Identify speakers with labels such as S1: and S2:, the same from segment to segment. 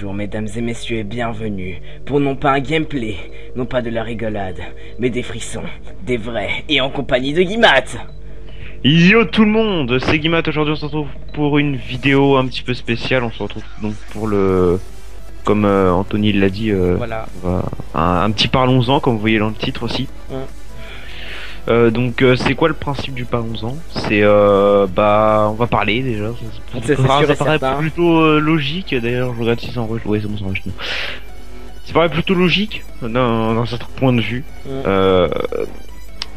S1: Bonjour mesdames et messieurs et bienvenue pour non pas un gameplay, non pas de la rigolade, mais des frissons, des vrais, et en compagnie de Guimat.
S2: Yo tout le monde, c'est Guimat. Aujourd'hui on se retrouve pour une vidéo un petit peu spéciale. On se retrouve donc pour le... Comme Anthony l'a dit,
S1: Voilà.
S2: un petit parlons-en comme vous voyez dans le titre aussi. Donc c'est quoi le principe du parlons-en? C'est on va parler déjà.
S1: C'est sûr et
S2: Ça paraît
S1: certain.
S2: plutôt logique. D'ailleurs je regarde si ça enregistre. Ouais c'est bon, ça enregistre. Ça paraît plutôt logique d'un certain point de vue.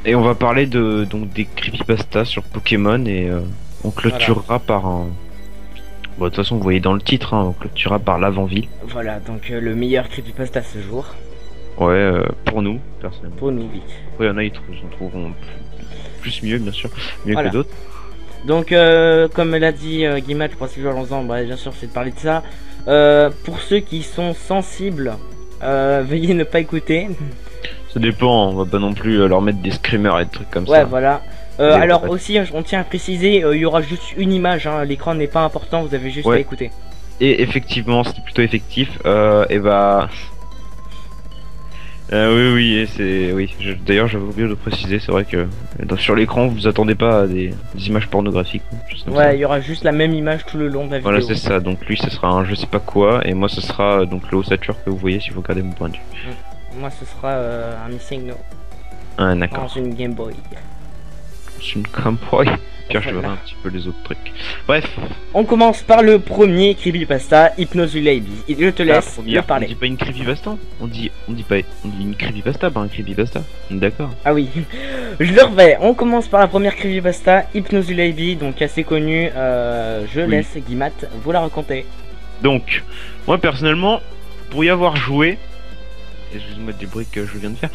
S2: Et on va parler donc des creepypastas sur Pokémon et on clôturera par un... Bon, de toute façon vous voyez dans le titre, hein, on clôturera par l'avant-ville.
S1: Voilà, donc le meilleur creepypasta ce jour.
S2: Ouais, pour nous, personnellement.
S1: Pour nous, oui.
S2: Ouais, il y en a ils trouveront plus mieux, bien sûr, mieux
S1: Voilà.
S2: que d'autres.
S1: Donc comme l'a dit Guimat, le principe de l'ensemble, bah, bien sûr c'est de parler de ça. Pour ceux qui sont sensibles, veuillez ne pas écouter.
S2: Ça dépend, on va pas non plus leur mettre des screamers et des trucs comme
S1: Ouais,
S2: ça.
S1: voilà. Alors aussi, on tient à préciser, il y aura juste une image, hein, l'écran n'est pas important, vous avez juste à écouter.
S2: Et effectivement, c'était plutôt effectif. Et bah... oui, d'ailleurs j'avais oublié de le préciser, c'est vrai que sur l'écran vous attendez pas à des images pornographiques.
S1: Ouais, il y aura juste la même image tout le long de la vidéo.
S2: Voilà, c'est ça, donc lui ce sera un je sais pas quoi, et moi ce sera donc le ossature que vous voyez si vous regardez mon point de vue.
S1: Moi ce sera un Missing No.
S2: Ah d'accord.
S1: Dans une Game Boy.
S2: C'est une Game Boy. Pierre, je verrai un petit peu les autres trucs. Bref.
S1: On commence par le premier creepypasta, Hypnose Lady. Je te laisse le parler.
S2: On dit pas une creepypasta, on dit une creepypasta, pas un creepypasta. D'accord.
S1: Ah oui, je le refais. On commence par la première creepypasta, Hypnose Lady, donc assez connue. Je laisse Guimat vous la raconter.
S2: Donc, moi personnellement, pour y avoir joué, excusez-moi des bruits que je viens de faire,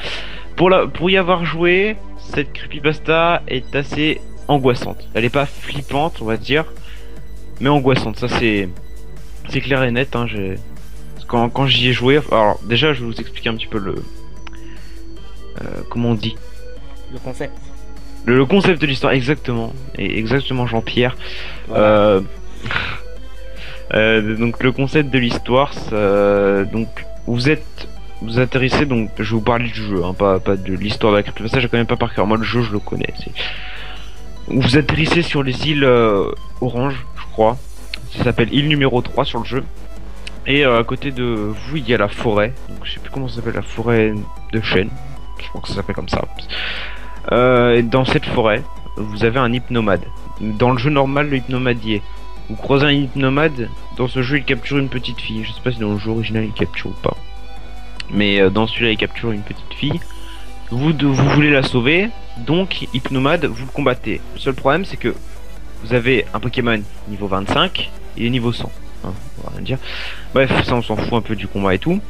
S2: pour y avoir joué, cette creepypasta est assez angoissante. Elle est pas flippante, on va dire, mais angoissante. Ça c'est clair et net. Hein, quand j'y ai joué, alors déjà je vais vous expliquer un petit peu le comment on dit
S1: le concept.
S2: Le concept de l'histoire, exactement, et exactement Jean-Pierre.
S1: Voilà.
S2: Donc le concept de l'histoire, donc vous atterrissez, donc je vais vous parler du jeu, hein, pas de l'histoire de la creepypasta, je connais pas par cœur. Moi le jeu je le connais. Vous atterrissez sur les îles Orange, je crois. Ça s'appelle île numéro 3 sur le jeu. Et à côté de vous, il y a la forêt. Donc je sais plus comment ça s'appelle, la forêt de chêne. Je crois que ça s'appelle comme ça. Et dans cette forêt, vous avez un hypnomade. Dans le jeu normal, le hypnomade y est. Vous croisez un hypnomade. Dans ce jeu, il capture une petite fille. Je sais pas si dans le jeu original, il capture ou pas. Mais dans celui-là, il capture une petite fille. Vous voulez la sauver. Donc, Hypnomade, vous le combattez. Le seul problème, c'est que vous avez un Pokémon niveau 25 et niveau 100. Hein, on va rien dire. Bref, ça on s'en fout un peu du combat et tout.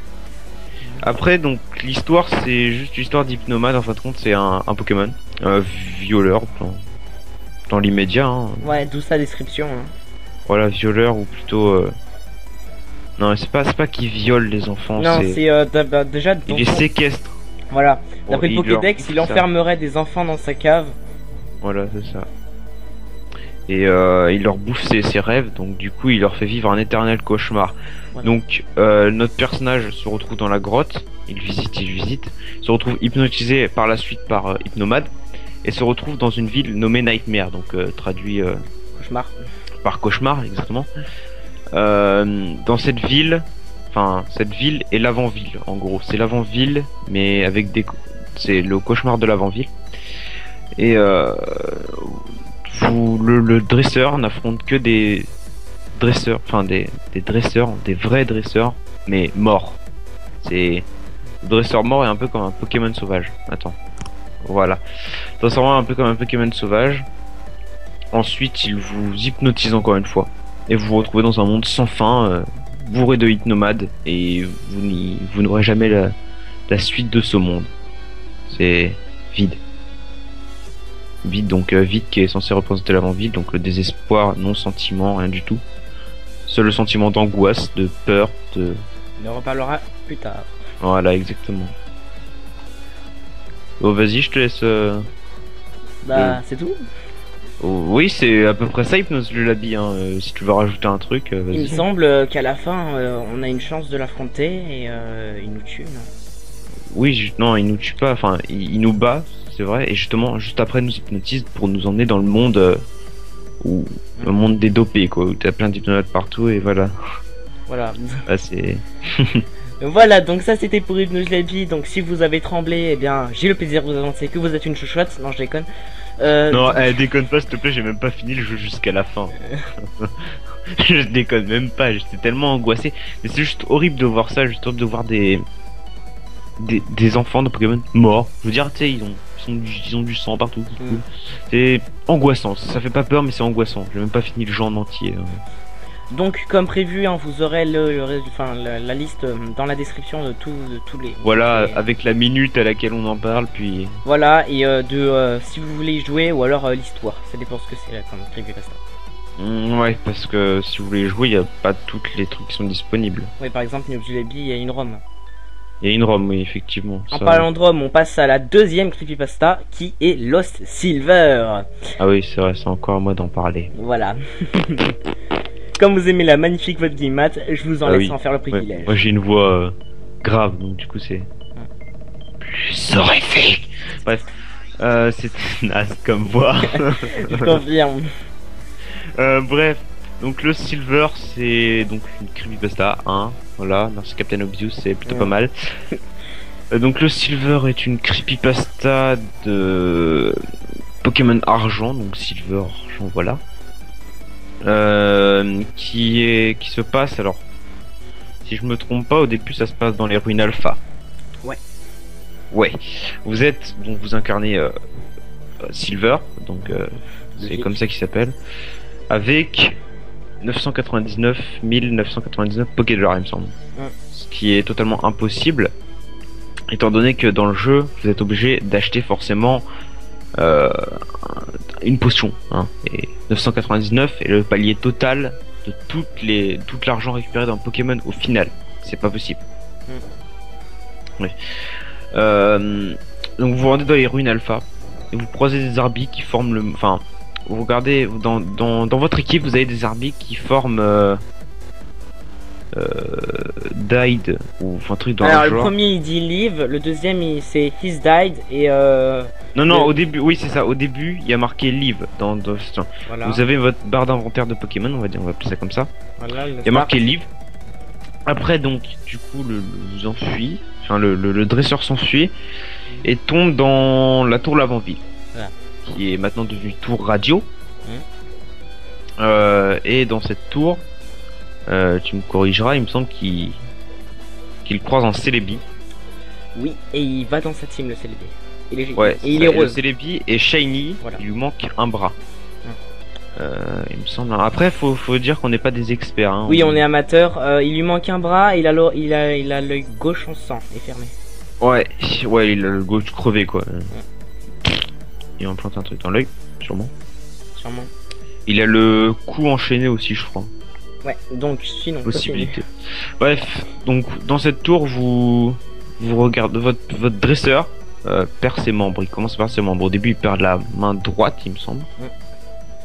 S2: Après, donc, l'histoire, c'est juste l'histoire d'Hypnomade. En fin de compte, c'est un Pokémon violeur dans l'immédiat. Hein.
S1: Ouais, d'où sa description. Hein.
S2: Voilà, violeur ou plutôt... Non, c'est pas qu'il viole les enfants.
S1: Non, c'est déjà...
S2: Il les séquestre.
S1: Voilà, d'après
S2: Bon,
S1: le Pokédex, il enfermerait des enfants dans sa cave.
S2: Voilà, c'est ça. Et il leur bouffe ses rêves, donc du coup il leur fait vivre un éternel cauchemar. Voilà. Donc notre personnage se retrouve dans la grotte, il visite, se retrouve hypnotisé par la suite par Hypnomade, et se retrouve dans une ville nommée Nightmare, donc traduit
S1: cauchemar.
S2: Par cauchemar, exactement. Dans cette ville... Enfin, cette ville est l'avant-ville, en gros. C'est l'avant-ville, mais avec des... C'est le cauchemar de l'avant-ville. Et le dresseur n'affronte que des dresseurs, enfin des dresseurs, des vrais dresseurs, mais morts. Le dresseur mort est un peu comme un Pokémon sauvage. Attends. Voilà. Le dresseur mort est un peu comme un Pokémon sauvage. Ensuite, il vous hypnotise encore une fois. Et vous vous retrouvez dans un monde sans fin... bourré de hypnomades, et vous n'aurez jamais la suite de ce monde. C'est vide. Vide, donc vide qui est censé représenter l'avant-vide, donc le désespoir, non sentiment, rien du tout. Seul le sentiment d'angoisse, de peur, de...
S1: On en reparlera plus tard.
S2: Voilà, exactement. Bon, vas-y, je te laisse...
S1: Bah, c'est tout.
S2: Oui, c'est à peu près ça, Hypnose le Labi, hein. Si tu veux rajouter un truc,
S1: Il me
S2: vas-y.
S1: semble qu'à la fin, on a une chance de l'affronter et il nous tue, non?
S2: Oui, non, il nous tue pas, enfin, il nous bat, c'est vrai, et justement, juste après, il nous hypnotise pour nous emmener dans le monde, où, le monde des dopés, quoi, où t'as plein d'hypnonautes partout, et voilà.
S1: Voilà.
S2: Ah, c'est...
S1: Voilà, donc ça c'était pour Hypnose Lady. Donc si vous avez tremblé, eh bien j'ai le plaisir de vous annoncer que vous êtes une chouchoute. Non, je déconne.
S2: Non, déconne pas, s'il te plaît, j'ai même pas fini le jeu jusqu'à la fin. Je déconne même pas, j'étais tellement angoissé. Mais c'est juste horrible de voir ça, juste horrible de voir des enfants de Pokémon morts. Je veux dire, tu sais, ils ont du sang partout. C'est angoissant, ça fait pas peur, mais c'est angoissant. J'ai même pas fini le jeu en entier.
S1: Donc comme prévu, hein, vous aurez la liste dans la description de tous les...
S2: Voilà, avec la minute à laquelle on en parle, puis...
S1: Voilà, et si vous voulez y jouer, ou alors l'histoire. Ça dépend ce que c'est là, comme prévu ça.
S2: Ouais, parce que si vous voulez jouer, il n'y a pas toutes les trucs qui sont disponibles.
S1: Oui, par exemple, Hypnose Lady, il y a une ROM.
S2: Il y a une ROM, oui, effectivement.
S1: En parlant de ROM, on passe à la deuxième creepypasta, qui est Lost Silver.
S2: Ah oui, c'est vrai, c'est encore à moi d'en parler.
S1: Voilà. Comme vous aimez la magnifique voix de Guillemot, je vous en laisse en faire le privilège.
S2: Ouais. Moi j'ai une voix grave, donc du coup c'est... plus horrifique. Bref, c'est naze comme voix.
S1: Je confirme.
S2: Bref, donc le Silver c'est donc une creepypasta, hein, voilà, merci Captain Obvious, c'est plutôt pas mal. Donc le Silver est une creepypasta de Pokémon Argent, donc Silver, Argent, voilà. Qui se passe, alors si je me trompe pas, au début ça se passe dans les ruines alpha. Ouais, vous incarnez Silver, donc c'est comme ça qu'il s'appelle, avec 999 Pokédollars, il me semble. Ce qui est totalement impossible, étant donné que dans le jeu vous êtes obligé d'acheter forcément une potion, hein, et 999 est le palier total de tout l'argent récupéré dans Pokémon au final. C'est pas possible. Ouais. Donc vous vous rendez dans les ruines alpha et vous croisez des Arbis qui forment le... Enfin, vous regardez dans votre équipe, vous avez des Arbis qui forment Died ou un truc dans
S1: alors
S2: le genre.
S1: Le premier il dit Live, le deuxième c'est His Died et
S2: non, au début, oui c'est ça, au début il y a marqué Live voilà. Vous avez votre barre d'inventaire de Pokémon, on va appeler ça comme ça.
S1: Voilà,
S2: il y a marqué Live. Après donc du coup vous enfuit, enfin le dresseur s'enfuit et tombe dans la tour Lavanville, voilà, qui est maintenant devenue tour radio. Et dans cette tour, tu me corrigeras, il me semble qu'il croise un Celebi. Oui,
S1: et il va dans sa team, le Celebi.
S2: Ouais, et il est rose. Le Celebi est shiny, voilà. Il lui manque un bras. Il me semble. Après, faut dire qu'on n'est pas des experts. Hein,
S1: oui, on est amateur. Il lui manque un bras. Il a l'œil gauche en sang et fermé.
S2: Ouais, il a le gauche crevé quoi. Il implante un truc dans l'œil, sûrement. Il a le cou enchaîné aussi, je crois. Ouais, donc sinon. Possibilité. Bref, donc dans cette tour, vous regardez votre dresseur perd ses membres. Il commence par ses membres. Au début, il perd la main droite, il me semble.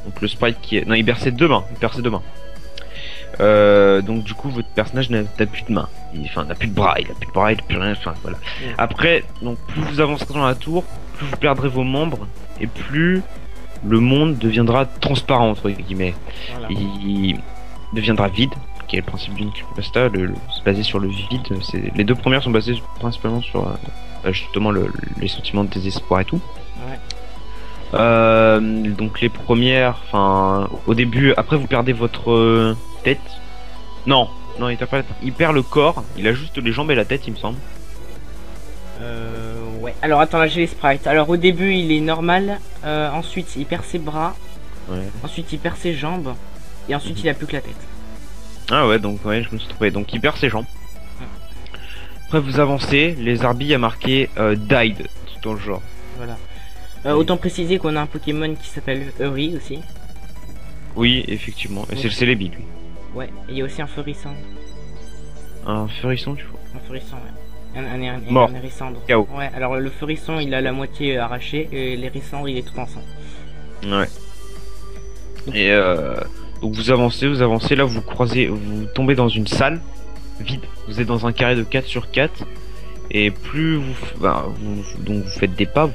S2: Donc le sprite qui est... Non, il perd ses deux mains. Donc du coup, votre personnage n'a plus de main. Enfin, n'a plus de bras. Il n'a plus rien. Enfin, voilà. Après, donc plus vous avancerez dans la tour, plus vous perdrez vos membres et plus le monde deviendra transparent entre guillemets. Voilà. Il deviendra vide, qui est le principe d'une creepypasta. C'est basé sur le vide. Les deux premières sont basées principalement sur justement les sentiments de désespoir et tout. Donc les premières, enfin au début, après vous perdez votre tête. Non, il perd le corps, il a juste les jambes et la tête, il me semble.
S1: Ouais. Alors attends, là j'ai les sprites. Alors au début il est normal, ensuite il perd ses bras, ensuite il perd ses jambes, et ensuite il a plus que la tête.
S2: Ah ouais, donc ouais, je me suis trompé. Donc il perd ses jambes. Après vous avancez, les Arbis a marqué Died, tout dans le genre.
S1: Voilà. Autant préciser qu'on a un Pokémon qui s'appelle Eury aussi.
S2: Oui, effectivement. Et c'est le Celebi, lui.
S1: Ouais, et il y a aussi un Furisson.
S2: Un Furisson, tu vois?
S1: Un Furisson, ouais. Un hérissandre.
S2: Chaos.
S1: Ouais, alors le Furisson, il a la moitié arrachée, et l'hérissandre, il est tout ensemble.
S2: Ouais. Et donc vous avancez, là vous croisez, vous tombez dans une salle vide. Vous êtes dans un carré de 4 sur 4. Et plus donc vous faites des pas,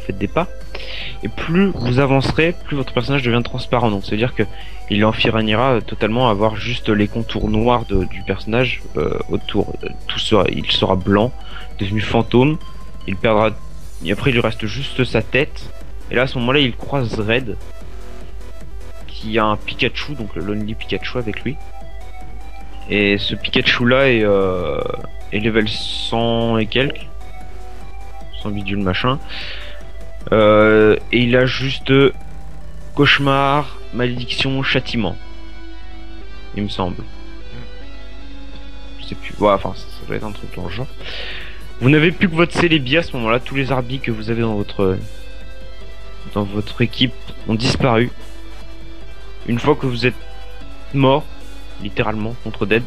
S2: et plus vous avancerez, plus votre personnage devient transparent. Donc ça veut dire que il enfinira totalement à avoir juste les contours noirs du personnage autour. Il sera blanc, devenu fantôme. Il perdra, et après il lui reste juste sa tête. Et là à ce moment-là, il croise Red, qui a un Pikachu, donc le Lonely Pikachu avec lui. Et ce Pikachu là est level 100 et quelques, 100 bidule machin, et il a juste cauchemar, malédiction, châtiment, il me semble. Je sais plus, ouais, enfin ça doit être un truc dans le genre. Vous n'avez plus que votre Celebi à ce moment là. Tous les arbis que vous avez dans votre équipe ont disparu une fois que vous êtes mort littéralement contre Red,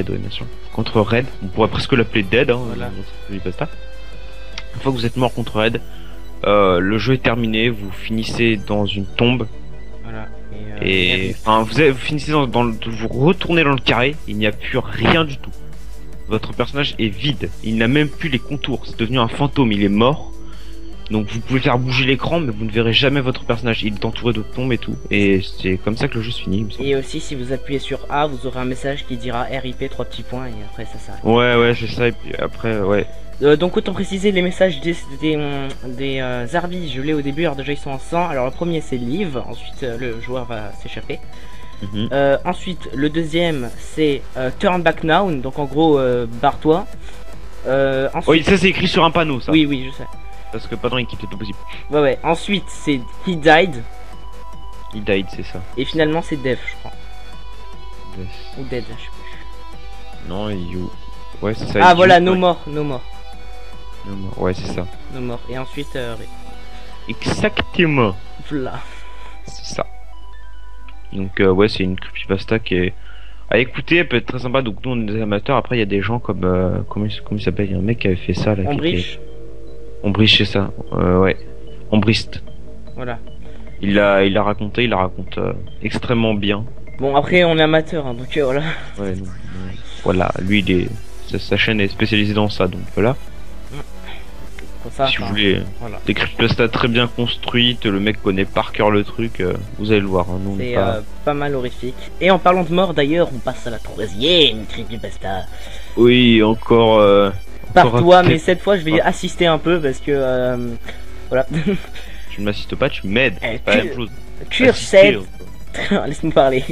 S2: ouais, bien sûr, contre Red. On pourrait presque l'appeler Dead, hein,
S1: voilà.
S2: Une fois que vous êtes mort contre Red, le jeu est terminé. Vous finissez dans une tombe.
S1: Voilà.
S2: Et enfin, vous finissez vous retournez dans le carré. Il n'y a plus rien du tout. Votre personnage est vide. Il n'a même plus les contours. C'est devenu un fantôme. Il est mort. Donc vous pouvez faire bouger l'écran, mais vous ne verrez jamais votre personnage. Il est entouré de tombes et tout. Et c'est comme ça que le jeu se finit, il me semble.
S1: Et aussi, si vous appuyez sur A, vous aurez un message qui dira RIP 3 petits points, et après ça s'arrête.
S2: Ouais, c'est ça. Et puis après, ouais.
S1: Donc autant préciser les messages des Arbis, je l'ai au début. Alors déjà ils sont en 100. Alors le premier c'est Live, ensuite le joueur va s'échapper. Ensuite le deuxième c'est Turn Back Now, donc en gros barre-toi. Ensuite...
S2: Oui, ça c'est écrit sur un panneau, ça.
S1: Oui, je sais.
S2: Parce que pas dans l'équipe c'est pas possible.
S1: Ouais. Ensuite c'est He Died.
S2: He Died, c'est ça.
S1: Et finalement c'est Death, je crois.
S2: Death.
S1: Ou Dead, je sais plus.
S2: Non, You. Ouais, c'est ça.
S1: Ah voilà,
S2: ouais.
S1: No More.
S2: Ouais, c'est ça.
S1: No More. Et ensuite
S2: Exactement.
S1: voilà.
S2: C'est ça. Donc ouais, c'est une creepypasta qui est à écouter, elle peut être très sympa. Donc nous on est des amateurs. Après il y a des gens comme comment il s'appelle, il y a un mec qui avait fait ça là. Ombriche, c'est ça. Ouais. Ombriste.
S1: Voilà.
S2: Il la raconte extrêmement bien.
S1: Bon après on est amateur, hein, donc voilà.
S2: Ouais. Donc, voilà, lui sa chaîne est spécialisée dans ça, donc voilà.
S1: Ça,
S2: si vous voulez des creepypastas très bien construites, le mec connaît par cœur le truc, vous allez le voir. Hein,
S1: c'est pas mal horrifique. Et en parlant de mort d'ailleurs, on passe à la troisième creepypasta.
S2: Oui, encore.
S1: Par toi, mais cette fois je vais assister un peu parce que voilà.
S2: Tu ne m'assistes pas, tu m'aides. C'est pas la même chose.
S1: Cursed. Laisse-moi parler.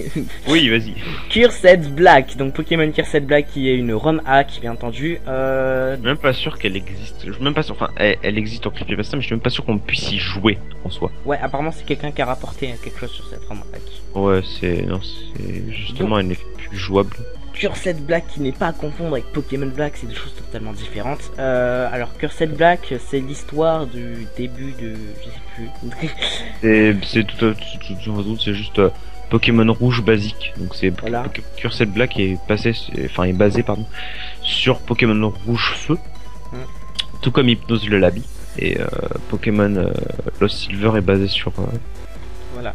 S2: Oui, vas-y.
S1: Cursed Black, donc Pokémon Cursed Black qui est une ROM hack, bien entendu.
S2: Je suis même pas sûr qu'elle existe. Je suis même pas sûr. Enfin, elle existe en creepypasta, mais je suis même pas sûr qu'on puisse y jouer en soi.
S1: Ouais, apparemment c'est quelqu'un qui a rapporté quelque chose sur cette ROM hack.
S2: Ouais, c'est justement elle n'est plus jouable.
S1: Cursed Black qui n'est pas à confondre avec Pokémon Black, c'est deux choses totalement différentes. Alors Cursed Black, c'est l'histoire du début de, je sais plus.
S2: c'est juste Pokémon Rouge basique. Donc c'est
S1: voilà.
S2: Cursed Black est basé sur Pokémon Rouge Feu, tout comme Hypnose le Labi. Et Pokémon Lost Silver est basé sur
S1: voilà.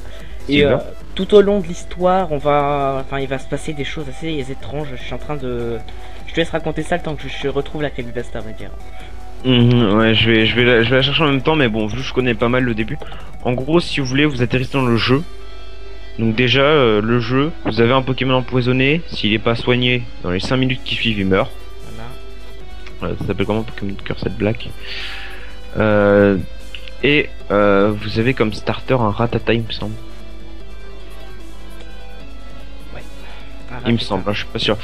S1: Et tout au long de l'histoire, il va se passer des choses assez étranges. Je te laisse raconter ça le temps que je retrouve la creepypasta, à vrai dire.
S2: Ouais, je vais la chercher en même temps, mais bon, vu que je connais pas mal le début. En gros, si vous voulez, vous atterrissez dans le jeu. Donc déjà, le jeu, vous avez un Pokémon empoisonné. S'il est pas soigné, dans les 5 minutes qui suivent, il meurt. Voilà, ça s'appelle comment Pokémon Cursed Black. Et vous avez comme starter un Rattata, il me semble. Il me semble, je suis pas sûr.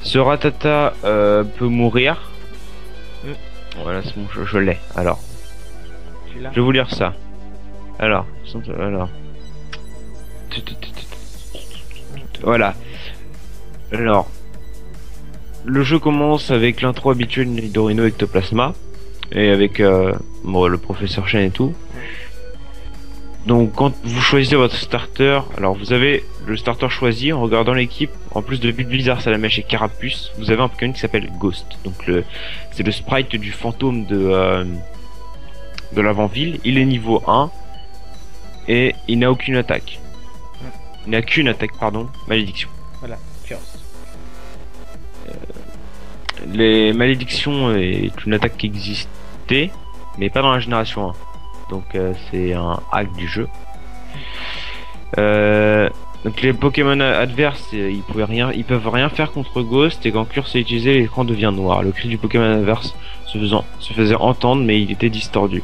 S2: Ce Rattata peut mourir. Voilà, c'est bon, je l'ai. Alors, je vais vous lire ça. Alors. Voilà. Alors, le jeu commence avec l'intro habituel de Nidorino Ectoplasma et avec le professeur Chen et tout. Donc quand vous choisissez votre starter, alors vous avez le starter choisi en regardant l'équipe. En plus de Blizzard, Salamèche et Carapuce, vous avez un Pokémon qui s'appelle Ghost. Donc c'est le sprite du fantôme de l'avant-ville. Il est niveau 1 et il n'a aucune attaque. Il n'a qu'une attaque, pardon, malédiction.
S1: Voilà, curse.
S2: Les malédictions est une attaque qui existait, mais pas dans la génération 1. Donc c'est un hack du jeu. Donc les Pokémon adverses, ils peuvent rien faire contre Ghost, et quand Curse est utilisé, l'écran devient noir. Le cri du Pokémon adverse se faisait entendre, mais il était distordu.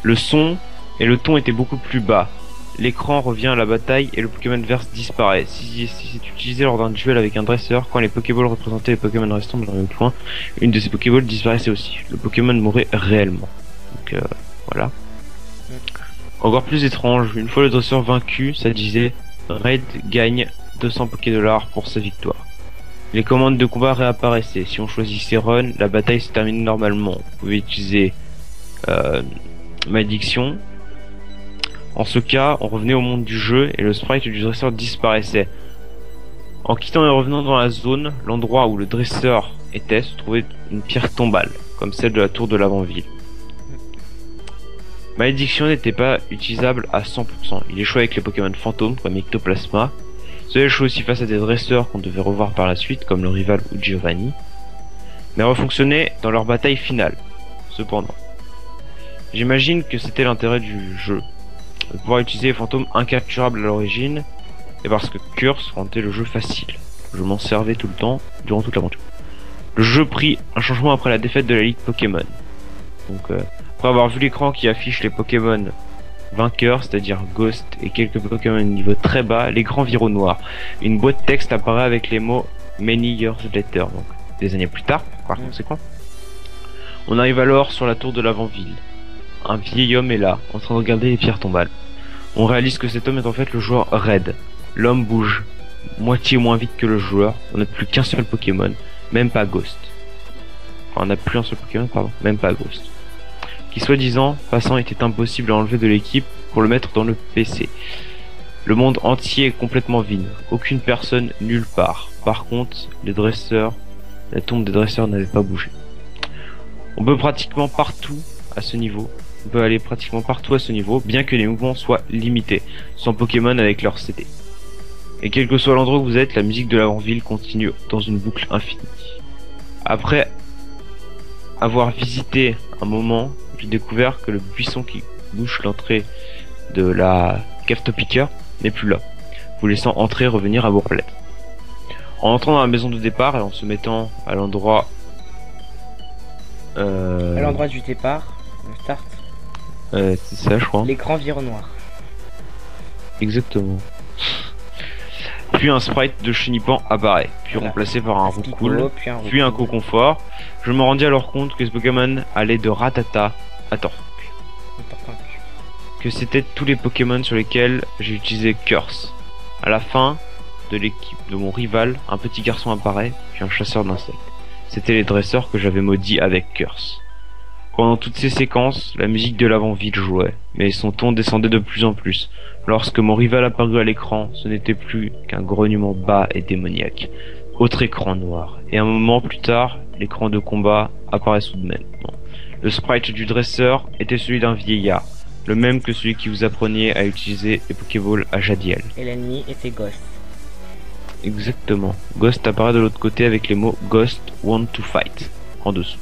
S2: Le son et le ton étaient beaucoup plus bas. L'écran revient à la bataille et le Pokémon adverse disparaît. Si c'est utilisé lors d'un duel avec un dresseur, quand les Pokéballs représentaient les Pokémon restants dans le même point, une de ces Pokéballs disparaissait aussi. Le Pokémon mourait réellement. Donc voilà. Encore plus étrange, une fois le dresseur vaincu, ça disait Raid gagne 200 Pokédollars pour sa victoire. Les commandes de combat réapparaissaient. Si on choisissait Run, la bataille se termine normalement. Vous pouvez utiliser Malédiction. En ce cas, on revenait au monde du jeu et le sprite du dresseur disparaissait. En quittant et revenant dans la zone, l'endroit où le dresseur était se trouvait une pierre tombale, comme celle de la tour de l'avant-ville. Malédiction n'était pas utilisable à 100%. Il échouait avec les Pokémon fantômes comme Ectoplasma. Cela échouait aussi face à des dresseurs qu'on devait revoir par la suite, comme le rival ou Giovanni, mais refonctionnait dans leur bataille finale. Cependant, j'imagine que c'était l'intérêt du jeu, de pouvoir utiliser les fantômes incapturables à l'origine, et parce que Curse rendait le jeu facile. Je m'en servais tout le temps, durant toute l'aventure. Le jeu prit un changement après la défaite de la Ligue Pokémon. Donc, après avoir vu l'écran qui affiche les Pokémon vainqueurs, c'est-à-dire Ghost et quelques Pokémon de niveau très bas, l'écran vire au noir. Une boîte texte apparaît avec les mots Many Years Later, donc des années plus tard, par conséquent. On arrive alors sur la tour de l'avant-ville. Un vieil homme est là, en train de regarder les pierres tombales. On réalise que cet homme est en fait le joueur Red. L'homme bouge moitié moins vite que le joueur, on n'a plus qu'un seul Pokémon, même pas Ghost. Enfin, on n'a plus un seul Pokémon, pardon, même pas Ghost. Qui soi-disant, passant, était impossible à enlever de l'équipe pour le mettre dans le PC. Le monde entier est complètement vide, aucune personne nulle part. Par contre, les dresseurs, la tombe des dresseurs n'avait pas bougé. On peut pratiquement partout à ce niveau. On peut aller pratiquement partout à ce niveau, bien que les mouvements soient limités, sans Pokémon avec leur CD. Et quel que soit l'endroit où vous êtes, la musique de l'avant-ville continue dans une boucle infinie. Après avoir visité un moment, j'ai découvert que le buisson qui bouche l'entrée de la cave Topica n'est plus là, vous laissant entrer et revenir à vos plaîtres. En entrant dans la maison de départ et en se mettant à l'endroit
S1: du départ, le start.
S2: C'est ça, je crois.
S1: L'écran vire au noir.
S2: Exactement. Puis un sprite de Chenipan apparaît, puis
S1: voilà.
S2: Remplacé par un Roucoule, puis un Coconfort. Je me rendis alors compte que ce Pokémon allait de Rattata à Tortank. Que c'était tous les Pokémon sur lesquels j'ai utilisé Curse. À la fin de l'équipe de mon rival, un petit garçon apparaît, puis un chasseur d'insectes. C'était les dresseurs que j'avais maudits avec Curse. Pendant toutes ces séquences, la musique de l'avant-ville jouait, mais son ton descendait de plus en plus. Lorsque mon rival apparut à l'écran, ce n'était plus qu'un grognement bas et démoniaque. Autre écran noir, et un moment plus tard, l'écran de combat apparaît soudainement. Le sprite du dresseur était celui d'un vieillard, le même que celui qui vous apprenait à utiliser les Pokéballs à Jadiel.
S1: Et l'ennemi était Ghost.
S2: Exactement. Ghost apparaît de l'autre côté avec les mots Ghost want to fight en dessous.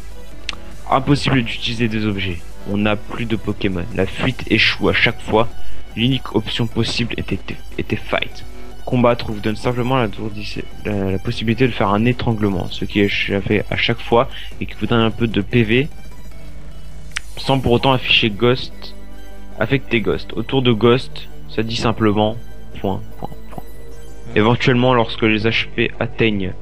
S2: Impossible d'utiliser des objets. On n'a plus de Pokémon. La fuite échoue à chaque fois. L'unique option possible était fight. Combattre vous donne simplement la possibilité de faire un étranglement, ce qui est fait à chaque fois et qui vous donne un peu de PV, sans pour autant afficher Ghost, affecter Ghost. Autour de Ghost, ça dit simplement point. Éventuellement, lorsque les HP atteignent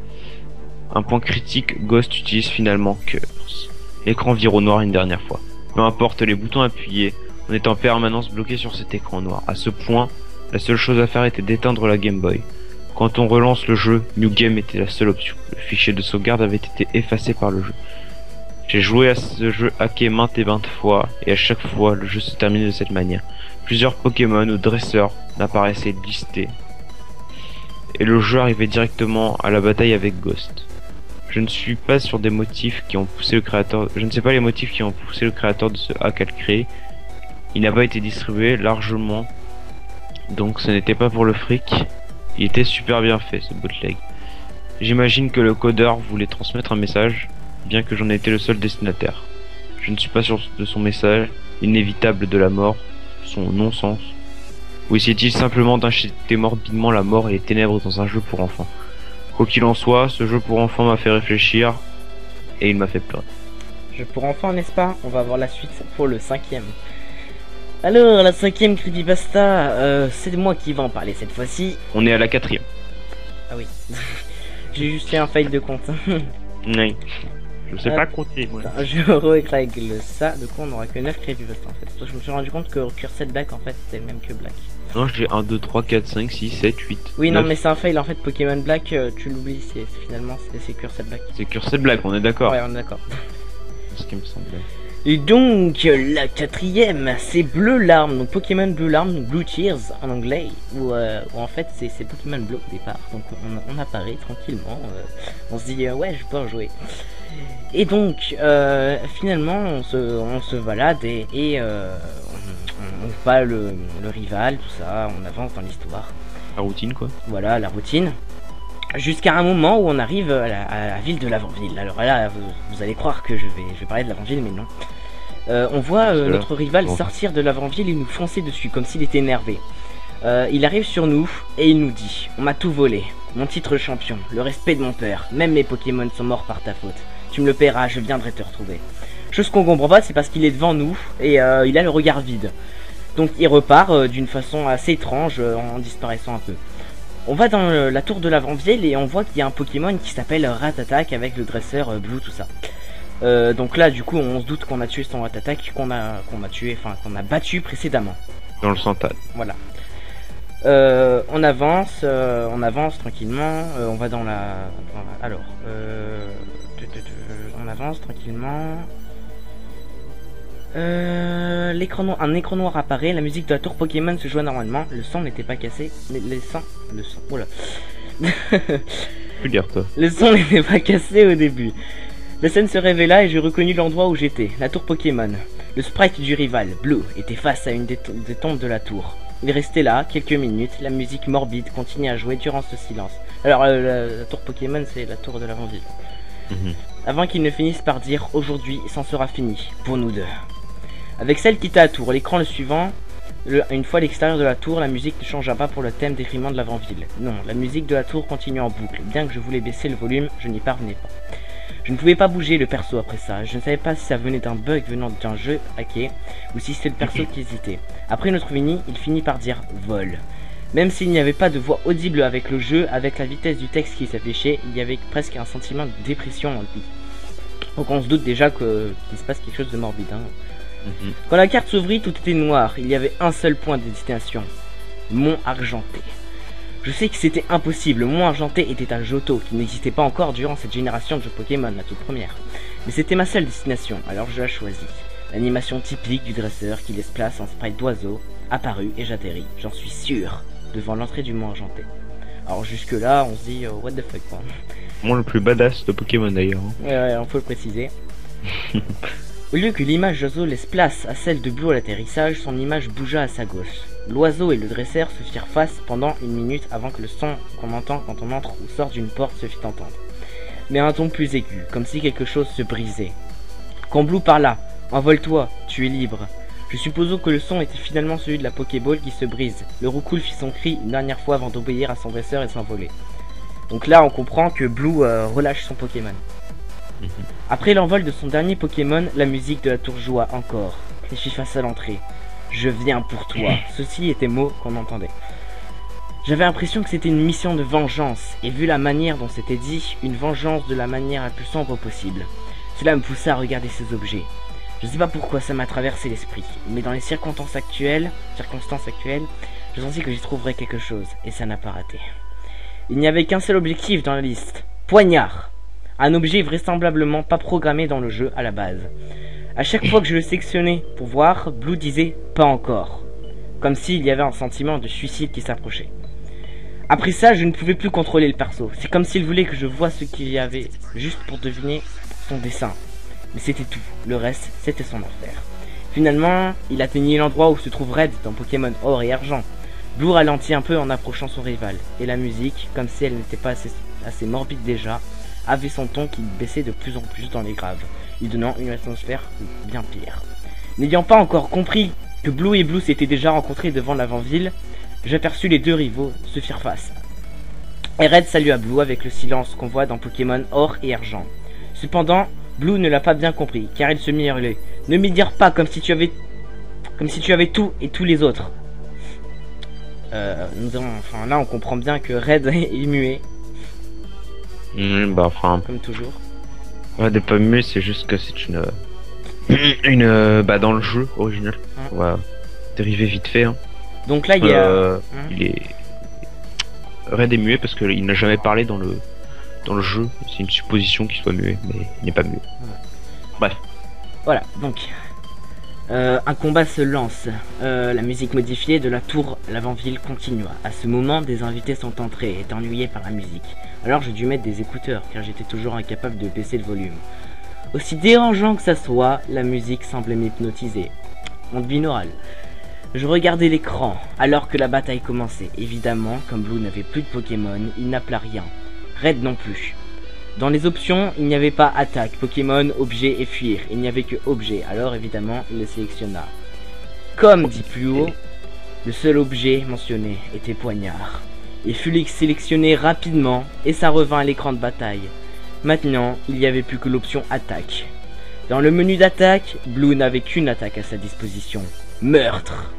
S2: un point critique, Ghost utilise finalement Curse. L'écran vire au noir une dernière fois. Peu importe les boutons appuyés, on est en permanence bloqué sur cet écran noir. À ce point, la seule chose à faire était d'éteindre la Game Boy. Quand on relance le jeu, New Game était la seule option. Le fichier de sauvegarde avait été effacé par le jeu. J'ai joué à ce jeu hacké maintes et maintes fois, et à chaque fois, le jeu se terminait de cette manière. Plusieurs Pokémon ou dresseurs n'apparaissaient listés, et le jeu arrivait directement à la bataille avec Ghost. Je ne suis pas sur des motifs qui ont poussé le créateur. Je ne sais pas les motifs qui ont poussé le créateur de ce hack à le créer. Il n'a pas été distribué largement, donc ce n'était pas pour le fric. Il était super bien fait ce bootleg. J'imagine que le codeur voulait transmettre un message, bien que j'en ai été le seul destinataire. Je ne suis pas sûr de son message, inévitable de la mort, son non-sens. Ou essayait-il simplement d'inciter morbidement la mort et les ténèbres dans un jeu pour enfants? Quoi qu'il en soit, ce jeu pour enfants m'a fait réfléchir, et il m'a fait pleurer.
S1: Jeu pour enfants, n'est-ce pas? On va voir la suite pour le 5e. Alors, la 5e creepypasta, c'est moi qui vais en parler cette fois-ci.
S2: On est à la 4e.
S1: Ah oui. J'ai juste fait un fail de compte.
S2: Oui. Je sais pas compter, moi.
S1: Je règle ça, du coup on n'aura que 9 creepypasta en fait. Parce que je me suis rendu compte que Cursed Black en fait c'était le même que Black.
S2: Non, j'ai 1, 2, 3, 4, 5, 6, 7, 8.
S1: Oui,
S2: 9.
S1: non, mais c'est un fail en fait. Pokémon Black, tu l'oublies, finalement c'est Cursed Black.
S2: C'est Cursed Black, on est d'accord.
S1: Ouais, on est d'accord.
S2: C'est ce qui me semblait.
S1: Et donc, la 4e, c'est Bleu Larme, donc Pokémon Bleu Larme, donc Blue Tears en anglais, où en fait c'est Pokémon Bleu au départ, donc on apparaît tranquillement, on se dit ouais je peux en jouer. Et donc, finalement on se balade et on bat le rival, tout ça, on avance dans l'histoire.
S2: La routine quoi.
S1: Voilà, la routine. Jusqu'à un moment où on arrive à la ville de Lavanville. Alors là, vous allez croire que je vais parler de Lavanville, mais non. On voit notre rival sortir de Lavanville et nous foncer dessus, comme s'il était énervé. Il arrive sur nous et il nous dit: on m'a tout volé, mon titre champion, le respect de mon père, même mes Pokémon sont morts par ta faute. Tu me le paieras, je viendrai te retrouver. Chose qu'on comprend pas, c'est parce qu'il est devant nous et il a le regard vide. Donc il repart d'une façon assez étrange en disparaissant un peu. On va dans la tour de Lavanville et on voit qu'il y a un Pokémon qui s'appelle Ratatak avec le dresseur Blue, tout ça. Donc là, du coup, on se doute qu'on a tué son Ratatak, qu'on a battu précédemment.
S2: Dans le Santade.
S1: Voilà. On avance tranquillement. On va alors, on avance tranquillement. Un écran noir apparaît, la musique de la tour Pokémon se joue normalement, le son n'était pas cassé, mais le son, voilà. Le son n'était pas cassé au début. La scène se révéla et j'ai reconnu l'endroit où j'étais, la tour Pokémon. Le sprite du rival, Blue, était face à une des tombes de la tour. Il restait là, quelques minutes, la musique morbide continue à jouer durant ce silence. Alors la tour Pokémon c'est la tour de Lavanville. Avant qu'il ne finisse par dire: aujourd'hui, c'en sera fini, pour nous deux. Avec celle qui était à tour, l'écran le suivant, une fois à l'extérieur de la tour, la musique ne changea pas pour le thème déprimant de Lavanville. Non, la musique de la tour continue en boucle. Bien que je voulais baisser le volume, je n'y parvenais pas. Je ne pouvais pas bouger le perso après ça. Je ne savais pas si ça venait d'un bug venant d'un jeu hacké ou si c'était le perso qui hésitait. Après notre mini, il finit par dire vol. Même s'il n'y avait pas de voix audible avec le jeu, avec la vitesse du texte qui s'affichait, il y avait presque un sentiment de dépression en lui. Donc on se doute déjà qu'il se passe quelque chose de morbide. Hein. Quand la carte s'ouvrit, tout était noir. Il y avait un seul point de destination: Mont Argenté. Je sais que c'était impossible. Le Mont Argenté était à Johto, qui n'existait pas encore durant cette génération de jeux Pokémon, la toute première. Mais c'était ma seule destination, alors je la choisis. L'animation typique du dresseur qui laisse place en sprite d'oiseau apparut et j'atterris, j'en suis sûr, devant l'entrée du Mont Argenté. Alors jusque là, on se dit what the fuck quoi.
S2: Moi le plus badass de Pokémon d'ailleurs.
S1: Ouais, on peut le préciser. Au lieu que l'image d'oiseau laisse place à celle de Blue à l'atterrissage, son image bougea à sa gauche. L'oiseau et le dresseur se firent face pendant une minute avant que le son qu'on entend quand on entre ou sort d'une porte se fît entendre. Mais un ton plus aigu, comme si quelque chose se brisait. Quand Blue parla: envole-toi, tu es libre. Je suppose que le son était finalement celui de la Pokéball qui se brise. Le roucoule fit son cri une dernière fois avant d'obéir à son dresseur et s'envoler. Donc là on comprend que Blue relâche son Pokémon. Après l'envol de son dernier Pokémon, la musique de la tour joua encore. Et je suis face à l'entrée. Je viens pour toi. Ceci était mots qu'on entendait. J'avais l'impression que c'était une mission de vengeance, et vu la manière dont c'était dit, une vengeance de la manière la plus sombre possible. Cela me poussa à regarder ces objets. Je sais pas pourquoi ça m'a traversé l'esprit, mais dans les circonstances actuelles, je sentis que j'y trouverais quelque chose, et ça n'a pas raté. Il n'y avait qu'un seul objectif dans la liste: poignard. Un objet vraisemblablement pas programmé dans le jeu à la base. À chaque fois que je le sélectionnais pour voir, Blue disait pas encore, comme s'il y avait un sentiment de suicide qui s'approchait. Après ça, je ne pouvais plus contrôler le perso. C'est comme s'il voulait que je voie ce qu'il y avait, juste pour deviner son dessin. Mais c'était tout, le reste c'était son enfer. Finalement, il atteignit l'endroit où se trouve Red dans Pokémon Or et Argent. Blue ralentit un peu en approchant son rival, et la musique, comme si elle n'était pas assez morbide déjà, avait son ton qui baissait de plus en plus dans les graves, lui donnant une atmosphère bien pire. N'ayant pas encore compris que Blue et Blue s'étaient déjà rencontrés devant l'avant-ville, j'aperçus les deux rivaux se faire face. Et Red salua Blue avec le silence qu'on voit dans Pokémon Or et Argent. Cependant, Blue ne l'a pas bien compris, car il se mit à hurler. Ne m'y dire pas comme si tu avais tout et tous les autres. Là on comprend bien que Red est muet. Comme toujours.
S2: Red est pas muet, c'est juste que c'est dans le jeu original. On va dériver vite fait.
S1: Donc là il y a...
S2: Red est muet parce qu'il n'a jamais parlé dans le jeu. C'est une supposition qu'il soit muet, mais il n'est pas muet. Bref.
S1: Voilà, donc... un combat se lance. La musique modifiée de la tour l'avant-ville continua. À ce moment, des invités sont entrés et étaient ennuyés par la musique. Alors j'ai dû mettre des écouteurs car j'étais toujours incapable de baisser le volume. Aussi dérangeant que ça soit, la musique semblait m'hypnotiser. Onde binaurale. Je regardais l'écran alors que la bataille commençait. Évidemment, comme Blue n'avait plus de Pokémon, il n'appela rien. Red non plus. Dans les options, il n'y avait pas attaque, Pokémon, objet et fuir. Il n'y avait que objet, alors évidemment, il le sélectionna. Comme dit plus haut, le seul objet mentionné était poignard. Il fut sélectionné rapidement et ça revint à l'écran de bataille. Maintenant, il n'y avait plus que l'option attaque. Dans le menu d'attaque, Blue n'avait qu'une attaque à sa disposition. Meurtre.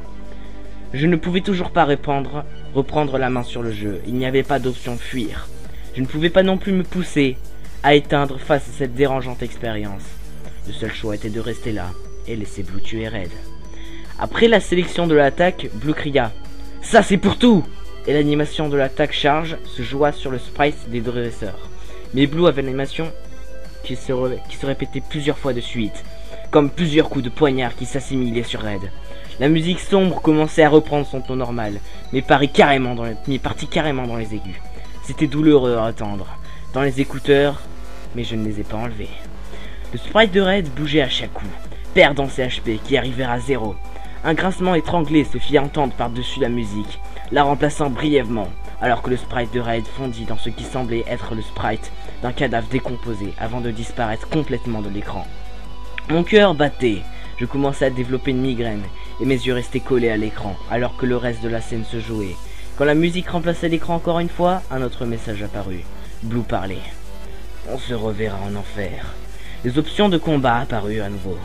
S1: Je ne pouvais toujours pas reprendre la main sur le jeu. Il n'y avait pas d'option fuir. Je ne pouvais pas non plus me pousser à éteindre face à cette dérangeante expérience. Le seul choix était de rester là et laisser Blue tuer Red. Après la sélection de l'attaque, Blue cria « Ça c'est pour tout !» et l'animation de l'attaque charge se joua sur le sprite des dresseurs. Mais Blue avait l'animation qui se répétait plusieurs fois de suite, comme plusieurs coups de poignard qui s'assimilaient sur Red. La musique sombre commençait à reprendre son ton normal, mais partit carrément dans les aigus. C'était douloureux à entendre, dans les écouteurs, mais je ne les ai pas enlevés. Le sprite de Red bougeait à chaque coup, perdant ses HP qui arrivèrent à 0. Un grincement étranglé se fit entendre par-dessus la musique, la remplaçant brièvement, alors que le sprite de Red fondit dans ce qui semblait être le sprite d'un cadavre décomposé avant de disparaître complètement de l'écran. Mon cœur battait, je commençais à développer une migraine, et mes yeux restaient collés à l'écran, alors que le reste de la scène se jouait. Quand la musique remplaçait l'écran encore une fois, un autre message apparut. Blue parlait. On se reverra en enfer. Les options de combat apparurent à nouveau.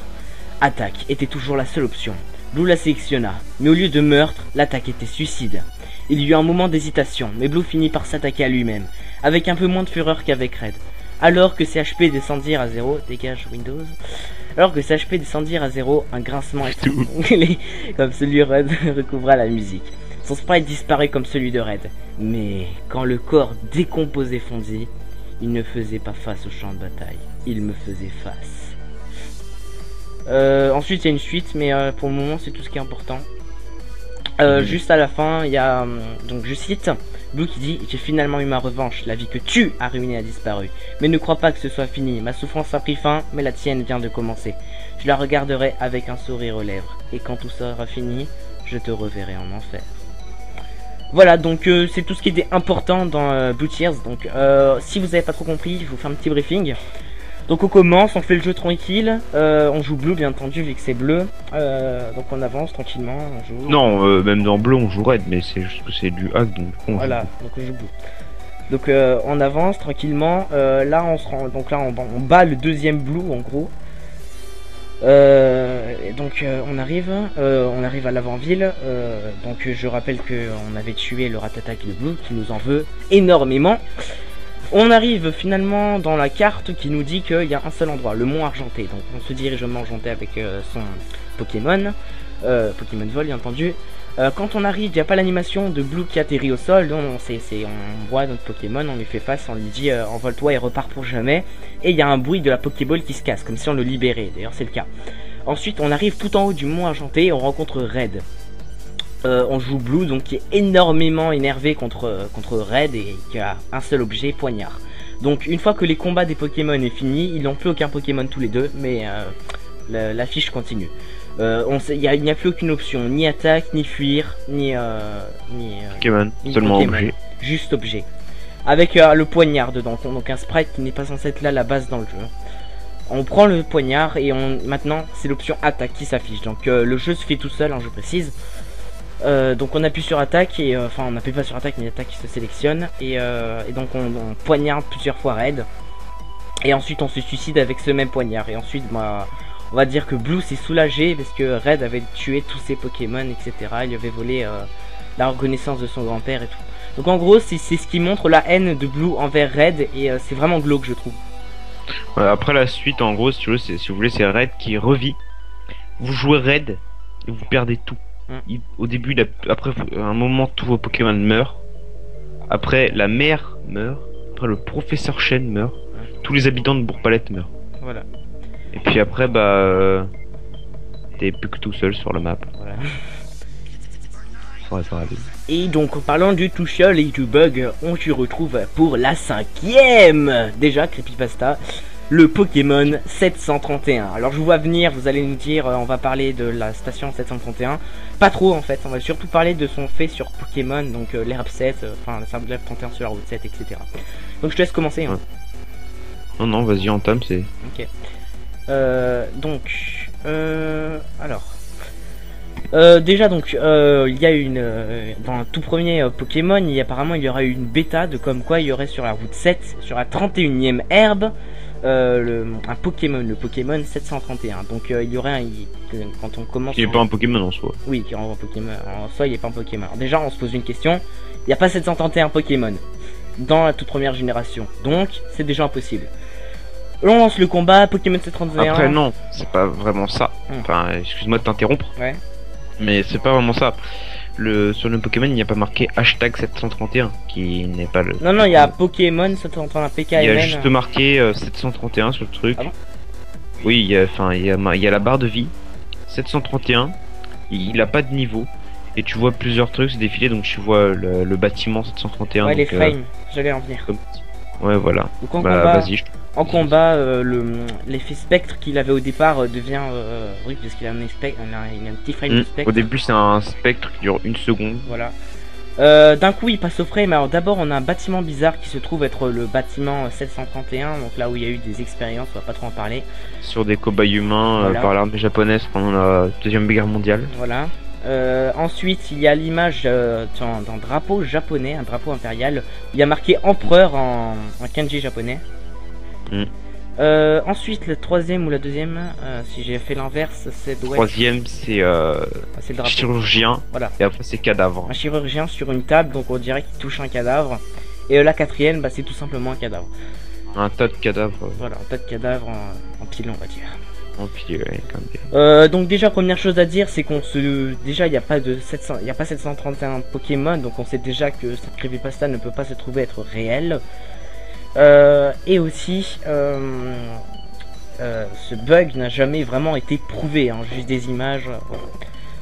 S1: Attaque était toujours la seule option. Blue la sélectionna, mais au lieu de meurtre, l'attaque était suicide. Il y eut un moment d'hésitation, mais Blue finit par s'attaquer à lui-même, avec un peu moins de fureur qu'avec Red. Alors que ses HP descendirent à 0, dégage Windows. Alors que ses HP descendirent à 0, un grincement étranglé comme celui de Red recouvra la musique. Son sprite disparaît comme celui de Red. Mais quand le corps décomposé fondit, il ne faisait pas face au champ de bataille. Il me faisait face. Ensuite il y a une suite, mais pour le moment c'est tout ce qui est important. Juste à la fin, il y a, donc je cite, Blue qui dit « J'ai finalement eu ma revanche, la vie que tu as ruinée a disparu. Mais ne crois pas que ce soit fini, ma souffrance a pris fin, mais la tienne vient de commencer. Je la regarderai avec un sourire aux lèvres, et quand tout sera fini, je te reverrai en enfer. » Voilà, donc c'est tout ce qui était important dans Blue Tears. Donc si vous avez pas trop compris, je vous fais un petit briefing. Donc on commence, on fait le jeu tranquille, on joue bleu bien entendu vu que c'est bleu, donc on avance tranquillement, on joue...
S2: Non, même dans bleu on joue red, mais c'est juste que c'est du hack, donc on
S1: voilà,
S2: joue.
S1: donc on joue bleu. Donc on avance tranquillement, là on se rend, donc là on bat le deuxième blue en gros. Donc on arrive à l'avant-ville, donc je rappelle que on avait tué le Rattata de bleu qui nous en veut énormément. On arrive finalement dans la carte qui nous dit qu'il y a un seul endroit, le mont Argenté. Donc on se dirige au mont Argenté avec son Pokémon, Pokémon Vol bien entendu. Quand on arrive, il n'y a pas l'animation de Blue qui atterrit au sol, donc on voit notre Pokémon, on lui fait face, on lui dit envole-toi et repars pour jamais. Et il y a un bruit de la Pokéball qui se casse, comme si on le libérait, d'ailleurs c'est le cas. Ensuite on arrive tout en haut du mont Argenté et on rencontre Red. On joue Blue, donc qui est énormément énervé contre Red et qui a un seul objet, poignard. Donc une fois que les combats des Pokémon est fini, ils n'ont plus aucun Pokémon tous les deux, mais l'affiche continue. Il n'y a plus aucune option, ni attaque, ni fuir, ni
S2: Pokémon,
S1: ni
S2: seulement
S1: Pokémon.
S2: objet.
S1: Juste objet. Avec le poignard dedans, donc un sprite qui n'est pas censé être là à la base dans le jeu. On prend le poignard et maintenant c'est l'option attaque qui s'affiche. Donc le jeu se fait tout seul, hein, je précise. Donc on appuie sur attaque et enfin on n'appuie pas sur attaque mais l'attaque se sélectionne et donc on poignarde plusieurs fois Red et ensuite on se suicide avec ce même poignard et ensuite bah, on va dire que Blue s'est soulagé parce que Red avait tué tous ses Pokémon etc. Il lui avait volé la reconnaissance de son grand-père et tout. Donc en gros c'est ce qui montre la haine de Blue envers Red et c'est vraiment glauque je trouve.
S2: Après la suite en gros si vous voulez c'est Red qui revit. Vous jouez Red et vous perdez tout. Au début, après un moment, tous vos Pokémon meurent. Après, la mère meurt. Après, le professeur Chen meurt. Tous les habitants de Bourg-Palette meurent.
S1: Voilà.
S2: Et puis après, bah, t'es plus que tout seul sur la map. Voilà.
S1: Et donc, en parlant du tout seul et du bug, on se retrouve pour la 5ème. Déjà, Creepypasta. Le Pokémon 731. Alors je vous vois venir, vous allez nous dire, on va parler de la station 731. Pas trop en fait, on va surtout parler de son fait sur Pokémon, donc l'herbe 7, enfin l'herbe 31 sur la route 7, etc. Donc je te laisse commencer. Hein.
S2: Ouais. Non, vas-y, entame, c'est...
S1: Ok. Alors... déjà donc il y a une dans le tout premier Pokémon apparemment il y aura une bêta de comme quoi il y aurait sur la route 7 sur la 31ème herbe un Pokémon, le Pokémon 731. Donc il y aurait quand on commence.
S2: Il n'est pas un Pokémon en soi.
S1: Oui, qui est un Pokémon en soi, il est pas un Pokémon. Alors, déjà, on se pose une question. Il n'y a pas 731 Pokémon dans la toute première génération, donc c'est déjà impossible. On lance le combat Pokémon 731.
S2: Après non, c'est pas vraiment ça. Enfin, excuse-moi de t'interrompre.
S1: Ouais.
S2: Mais c'est pas vraiment ça. Sur le Pokémon, il n'y a pas marqué hashtag 731 qui n'est pas le.
S1: Non, il y a Pokémon 731 PKMN.
S2: Il y a juste marqué 731 sur le truc.
S1: Ah bon
S2: oui, il y a la barre de vie 731. Il a pas de niveau. Et tu vois plusieurs trucs se défiler. Donc tu vois le bâtiment 731.
S1: Ouais,
S2: donc,
S1: les frames, j'allais en venir.
S2: Ouais, voilà.
S1: Donc en
S2: bah, vas-y.
S1: En combat, l'effet spectre qu'il avait au départ devient... oui, parce qu'il a un petit frame de spectre.
S2: Au début, c'est un spectre qui dure 1 seconde.
S1: Voilà. D'un coup, il passe au frame. Alors d'abord, on a un bâtiment bizarre qui se trouve être le bâtiment 731. Donc là où il y a eu des expériences, on va pas trop en parler.
S2: Sur des cobayes humains
S1: voilà.
S2: Par l'armée japonaise pendant la Deuxième Guerre mondiale.
S1: Voilà. Ensuite, il y a l'image d'un drapeau japonais, un drapeau impérial. Il y a marqué empereur en kanji japonais. Ensuite, le troisième ou la deuxième, si j'ai fait l'inverse, c'est
S2: troisième, c'est le chirurgien.
S1: Voilà.
S2: Et après, c'est cadavre.
S1: Un chirurgien sur une table, donc on dirait qu'il touche un cadavre. Et la quatrième, bah, c'est tout simplement un cadavre.
S2: Un tas de cadavres.
S1: Voilà, un tas de cadavres en pile, on va dire.
S2: En pile, ouais, quand même.
S1: Donc déjà, première chose à dire, c'est qu'on déjà, il n'y a pas 731 Pokémon, donc on sait déjà que cette creepypasta ne peut pas se trouver être réelle. Et aussi, ce bug n'a jamais vraiment été prouvé, hein, juste des images. Voilà.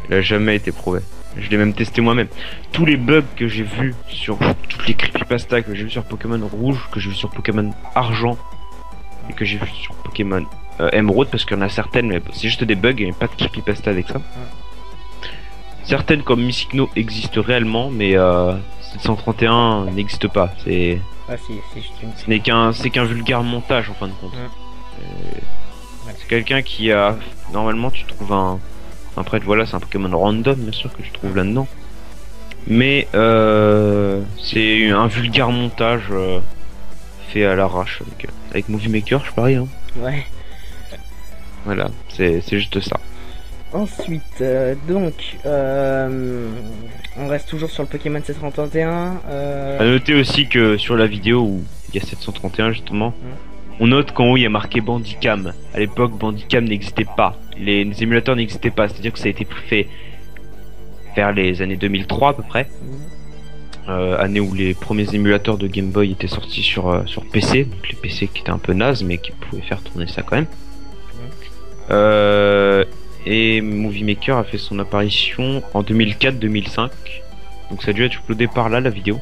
S2: Il a jamais été prouvé. Je l'ai même testé moi-même. Tous les bugs que j'ai vus sur toutes les creepypasta que j'ai vu sur Pokémon Rouge, que j'ai vu sur Pokémon Argent et que j'ai vu sur Pokémon Emerald, parce qu'il y en a certaines, mais c'est juste des bugs, il n'y a pas de creepypasta avec ça. Certaines comme Myssigno existent réellement, mais 731 n'existe pas. C'est c'est qu'un vulgaire montage en fin de compte. C'est quelqu'un qui a normalement tu trouves un après voilà c'est un Pokémon random bien sûr que tu trouves là-dedans, mais c'est un vulgaire montage fait à l'arrache avec Movie Maker je parie hein.
S1: Ouais.
S2: Voilà c'est juste ça.
S1: Ensuite, on reste toujours sur le Pokémon 731.
S2: À noter aussi que sur la vidéo où il y a 731 justement, on note qu'en haut il y a marqué Bandicam. À l'époque, Bandicam n'existait pas. Les émulateurs n'existaient pas, c'est-à-dire que ça a été fait vers les années 2003 à peu près. Année où les premiers émulateurs de Game Boy étaient sortis sur PC, donc les PC qui étaient un peu nazes mais qui pouvaient faire tourner ça quand même. Et Movie Maker a fait son apparition en 2004-2005. Donc ça a dû être uploadé par là la vidéo.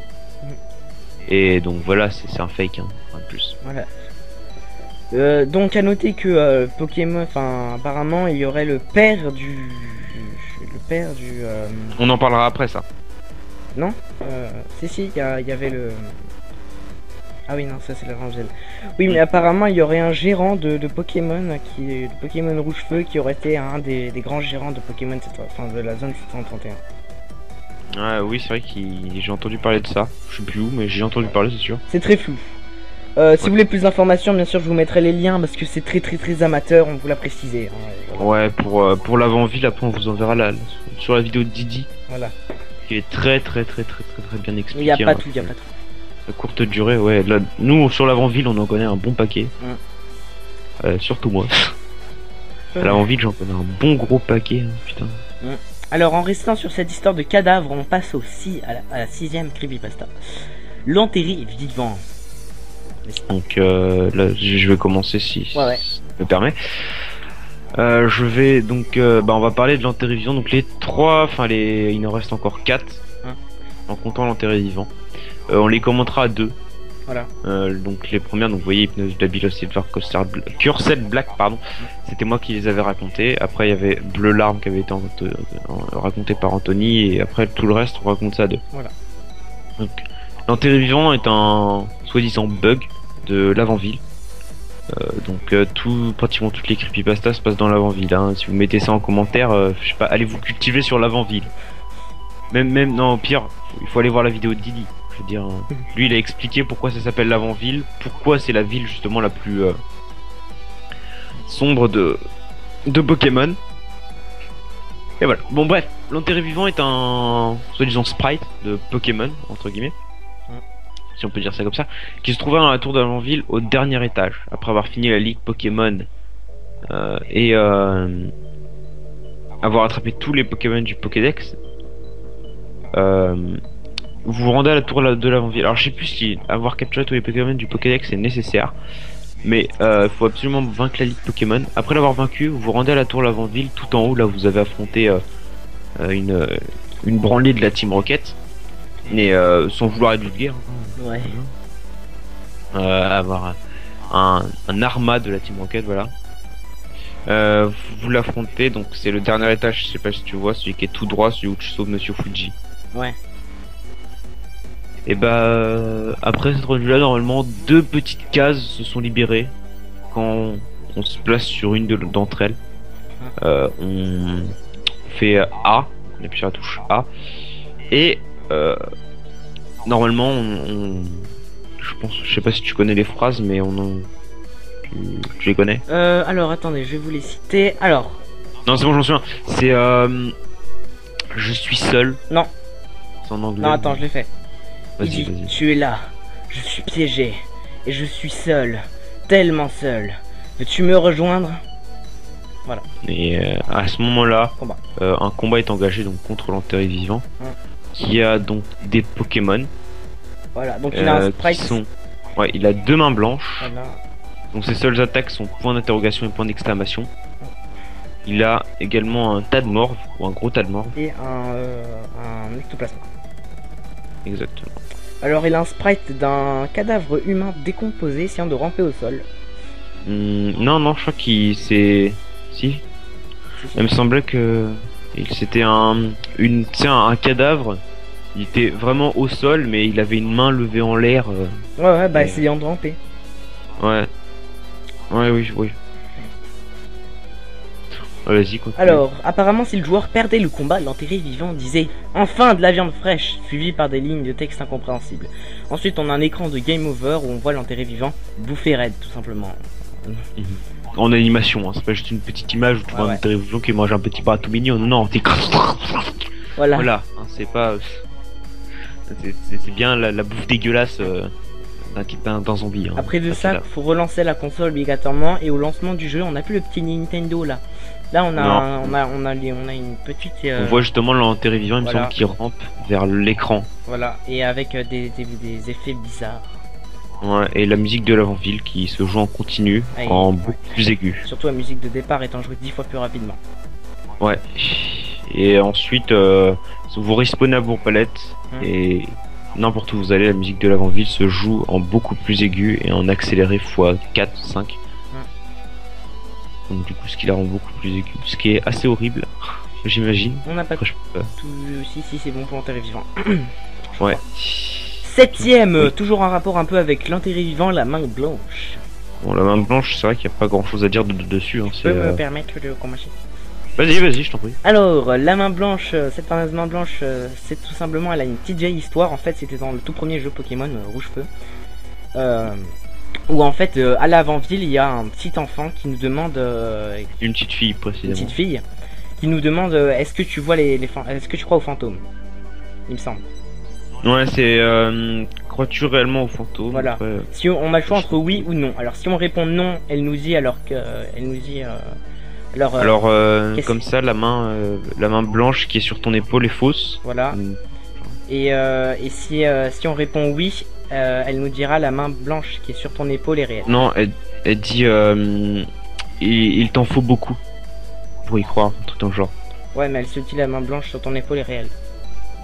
S2: Et donc voilà, c'est un fake hein, en plus.
S1: Voilà. Donc à noter que Pokémon, enfin apparemment il y aurait le père du...
S2: On en parlera après ça.
S1: Non si, il y avait le... Ah oui, non, ça c'est l'Evangile. Oui, mais apparemment il y aurait un gérant de Pokémon, de Pokémon Rouge-Feu, qui aurait été un des grands gérants de Pokémon, enfin de la zone 731.
S2: Ah oui, c'est vrai que j'ai entendu parler de ça. Je sais plus où, mais j'ai entendu parler, c'est sûr.
S1: C'est très flou. Si vous voulez plus d'informations, bien sûr, je vous mettrai les liens parce que c'est très amateur, on vous l'a précisé. Hein,
S2: voilà. Ouais, pour l'avant-ville, après on vous enverra sur la vidéo de Didi.
S1: Voilà.
S2: Qui est très bien expliqué.
S1: Il n'y a pas tout, il y a pas tout.
S2: La courte durée, ouais. Là, nous, sur l'avant-ville, on en connaît un bon paquet. Surtout moi. À l'avant-ville, j'en connais un bon gros paquet, hein, putain.
S1: Alors, en restant sur cette histoire de cadavre, on passe à la 6ème creepypasta. L'enterré vivant.
S2: Donc là, je vais commencer si ça me permet. Je vais donc, on va parler de l'enterré vivant. Donc il en reste encore 4 en comptant l'enterré vivant. On les commentera à 2.
S1: Voilà.
S2: Donc les premières, donc vous voyez, Hypnose Dabilo Silver Cursed Black, pardon. C'était moi qui les avais racontés. Après il y avait Bleu Larme qui avait été raconté par Anthony, et après tout le reste on raconte ça à 2.
S1: Voilà.
S2: Donc l'enterré vivant est un soi-disant bug de l'avant-ville. Donc pratiquement toutes les creepypastas se passent dans l'avant-ville. Hein. Si vous mettez ça en commentaire, je sais pas, allez vous cultiver sur l'avant-ville. Même non, au pire, il faut aller voir la vidéo de Didi. Je veux dire, lui il a expliqué pourquoi ça s'appelle l'avant-ville, pourquoi c'est la ville justement la plus sombre de Pokémon. Et voilà. Bon bref, l'enterré vivant est un soi-disant sprite de Pokémon entre guillemets, si on peut dire ça comme ça, qui se trouvait dans la tour de l'avant-ville au dernier étage, après avoir fini la ligue Pokémon et avoir attrapé tous les Pokémon du Pokédex. Vous vous rendez à la tour de l'avant-ville. Alors je sais plus si avoir capturé tous les Pokémon du Pokédex est nécessaire, mais faut absolument vaincre la ligue Pokémon. Après l'avoir vaincu, vous vous rendez à la tour de l'avant-ville, tout en haut là vous avez affronté une branlée de la Team Rocket, mais sans vouloir être vulgaire.
S1: Ouais.
S2: Avoir un arma de la Team Rocket, voilà. Vous l'affrontez, donc c'est le dernier étage, je sais pas si tu vois, celui qui est tout droit, celui où tu sauves Monsieur Fuji.
S1: Ouais.
S2: Et après cette revue là, normalement 2 petites cases se sont libérées quand on se place sur une d'entre elles. On fait A, on appuie sur la touche A, et normalement je sais pas si tu connais les phrases, mais tu les connais?
S1: Alors attendez, je vais vous les citer. Alors.
S2: Non, c'est bon, je m'en souviens. C'est je suis seul.
S1: Non.
S2: C'est en anglais.
S1: Non, attends, je l'ai fait.
S2: Vas-y.
S1: Tu es là, je suis piégé, et je suis seul, tellement seul. Veux-tu me rejoindre? Voilà.
S2: Et à ce moment-là, un combat est engagé donc contre l'enterré vivant, qui a donc des Pokémon.
S1: Voilà, donc il a un sprite.
S2: Ouais, il a 2 mains blanches.
S1: Voilà.
S2: Donc ses seules attaques sont point d'interrogation et point d'exclamation. Il a également un tas de morve, ou un gros tas de morve.
S1: Et un ectoplasma.
S2: Exactement.
S1: Alors il a un sprite d'un cadavre humain décomposé essayant de ramper au sol.
S2: Non, je crois qu'il c'est... Si. Il me semblait que c'était un cadavre. Il était vraiment au sol, mais il avait une main levée en l'air.
S1: Ouais, essayant de ramper.
S2: Ouais, oui. Vas-y, continue.
S1: Alors, apparemment, si le joueur perdait le combat, l'enterré vivant disait « Enfin de la viande fraîche !» suivi par des lignes de texte incompréhensibles. Ensuite, on a un écran de Game Over où on voit l'enterré vivant bouffer raide, tout simplement.
S2: En animation, hein. C'est pas juste une petite image où tu vois un enterré vivant qui mange un petit bras tout mignon. Non, t'es... Voilà, hein, c'est pas... C'est bien la bouffe dégueulasse d'un zombie. Hein.
S1: Après de ça, faut relancer la console obligatoirement, et au lancement du jeu, on a plus le petit Nintendo là. Là, on a une petite.
S2: On voit justement l'enterré vivant, il me semble, qui rampe vers l'écran.
S1: Voilà, et avec des effets bizarres.
S2: Ouais, et la musique de l'avant-ville qui se joue en continu, en beaucoup plus aigu.
S1: Surtout la musique de départ étant jouée 10 fois plus rapidement.
S2: Ouais. Et ensuite, vous respawnez à Bourg-Palette, et n'importe où vous allez, la musique de l'avant-ville se joue en beaucoup plus aigu et en accéléré x 4, 5. Donc du coup, ce qui la rend beaucoup plus aigu, ce qui est assez horrible, j'imagine.
S1: On n'a pas
S2: Après,
S1: tout. Si, c'est bon pour l'enterré vivant.
S2: Ouais.
S1: Septième,
S2: Oui.
S1: toujours un rapport un peu avec l'enterré vivant, la main blanche.
S2: Bon, la main blanche, c'est vrai qu'il n'y a pas grand chose à dire dessus. Hein,
S1: Tu peux me permettre de commencer?
S2: Vas-y, je t'en prie.
S1: Alors, la main blanche, cette fameuse main blanche, c'est tout simplement, elle a une petite vieille histoire. En fait, c'était dans le tout premier jeu Pokémon Rouge Feu. Où en fait, à l'avant-ville, il y a un petit enfant qui nous demande...
S2: Une petite fille, précisément.
S1: Une petite fille qui nous demande est-ce que tu vois est-ce que tu crois aux fantômes? Il me semble.
S2: Ouais, c'est... crois-tu réellement aux fantômes?
S1: Voilà.
S2: Après,
S1: Si on a le choix entre oui ou non. Alors, si on répond non, elle nous dit alors que... Elle nous dit...
S2: Alors, comme ça, la main blanche qui est sur ton épaule est fausse.
S1: Voilà. Et si on répond oui, elle nous dira la main blanche qui est sur ton épaule est réelle.
S2: Non, elle dit il t'en faut beaucoup pour y croire, un truc dans le genre.
S1: Ouais, mais elle se dit la main blanche sur ton épaule est réelle.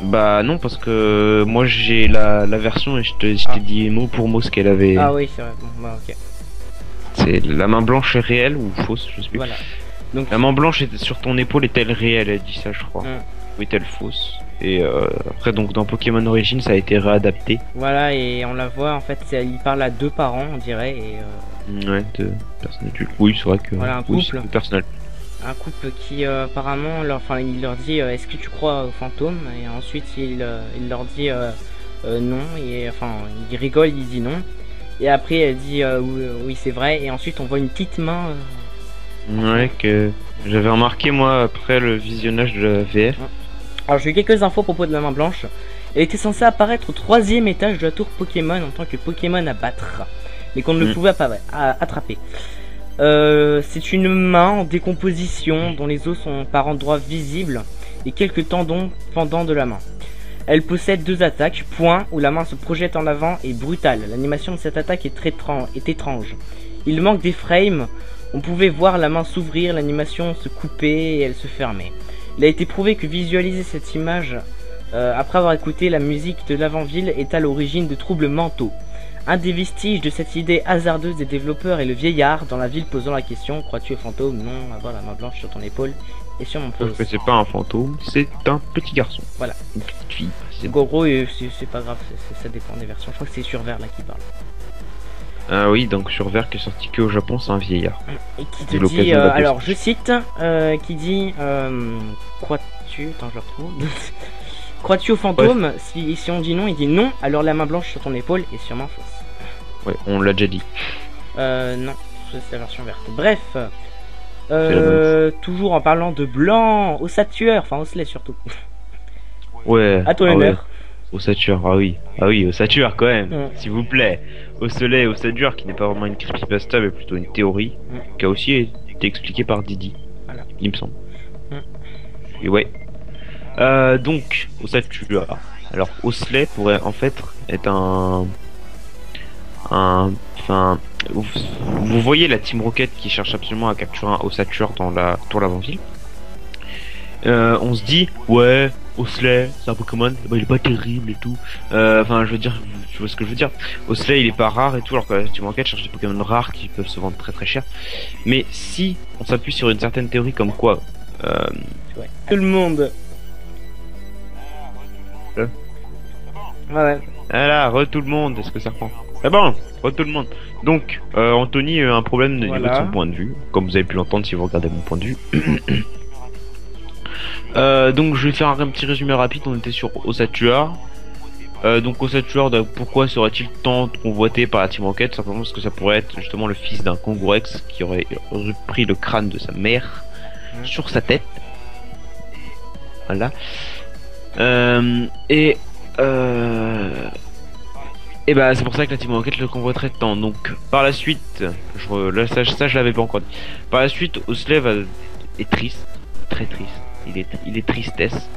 S2: Bah non, parce que moi j'ai la version et je t'ai dit mot pour mot ce qu'elle avait.
S1: Ah oui, c'est vrai. Bon, bah ok.
S2: C'est la main blanche est réelle ou fausse, je sais plus.
S1: Voilà. Donc
S2: la main blanche est sur ton épaule est-elle réelle? Elle dit ça, je crois. Ou est-elle fausse? Et après, donc dans Pokémon Origins, ça a été réadapté.
S1: Voilà, et on la voit en fait, il parle à deux parents, on dirait. Et
S2: ouais, deux personnes adultes. Oui, c'est vrai que.
S1: Voilà, un couple.
S2: Oui, personnel.
S1: Un couple qui apparemment, il leur dit est-ce que tu crois aux fantômes? Et ensuite il leur dit non, et enfin il rigole, il dit non. Et après elle dit oui c'est vrai, et ensuite on voit une petite main.
S2: Ouais, que j'avais remarqué moi après le visionnage de la VF.
S1: Alors j'ai eu quelques infos à propos de la main blanche. Elle était censée apparaître au 3e étage de la tour Pokémon en tant que Pokémon à battre, mais qu'on ne le pouvait pas attraper. C'est une main en décomposition dont les os sont par endroits visibles et quelques tendons pendant de la main. Elle possède deux attaques, point où la main se projette en avant et brutale. L'animation de cette attaque est étrange. Il manque des frames, on pouvait voir la main s'ouvrir, l'animation se couper et elle se fermait. Il a été prouvé que visualiser cette image après avoir écouté la musique de l'avant-ville est à l'origine de troubles mentaux. Un des vestiges de cette idée hasardeuse des développeurs est le vieillard dans la ville posant la question: crois-tu au fantôme? Non, avoir la main blanche sur ton épaule et sur mon pouce.
S2: Sauf que c'est pas un fantôme, c'est un petit garçon.
S1: Voilà.
S2: Une petite fille.
S1: C'est gros, c'est pas grave, ça dépend des versions. Je crois que c'est sur Vert là qui parle.
S2: Ah oui, donc sur Vert qui est sorti que au Japon, c'est un vieillard.
S1: Et qui te dit, alors je cite, qui dit crois-tu, attends je le retrouve. Crois-tu au fantôme? Ouais. Si on dit non, il dit non, alors la main blanche sur ton épaule est sûrement fausse.
S2: Ouais, on l'a déjà dit.
S1: Non, c'est la version verte. Bref, toujours en parlant de blanc, Ossatueur, enfin Osselet surtout.
S2: Ouais.
S1: À toi l'honneur.
S2: Ouais. Ossatueur, ah oui, Ossatueur quand même, s'il vous plaît. Osselet, Ossatueur, qui n'est pas vraiment une creepypasta, mais plutôt une théorie, qui a aussi été expliquée par Didi, voilà. Il me semble. Et ouais. Donc, Ossatueur. Alors, Osselet pourrait en fait être enfin, vous voyez la Team Rocket qui cherche absolument à capturer un Ossatueur dans la tour l'avant-ville. On se dit, ouais, Osselet, c'est un Pokémon, bah, il est pas terrible et tout. Enfin, je veux dire, tu vois ce que je veux dire. Osselet, il est pas rare et tout, alors que la Team Rocket cherche des Pokémon rares qui peuvent se vendre très très cher. Mais si on s'appuie sur une certaine théorie comme quoi,
S1: ouais. Tout le monde. Ouais.
S2: Ah là, tout le monde, est-ce que ça prend? C'est bon, tout le monde. Donc, Anthony a un problème au niveau de son point de vue, comme vous avez pu l'entendre si vous regardez mon point de vue. Donc je vais faire un petit résumé rapide. On était sur Ossatueur. Donc Ossatueur, pourquoi serait-il tant convoité par la Team Rocket? Simplement parce que ça pourrait être justement le fils d'un Kangourex qui aurait pris le crâne de sa mère sur sa tête. Voilà. Et bah c'est pour ça que la Team Rocket le convoiterait tant. Donc par la suite, là, ça je l'avais pas encore dit. Par la suite, Osselet est triste, très triste. Il est tristesse.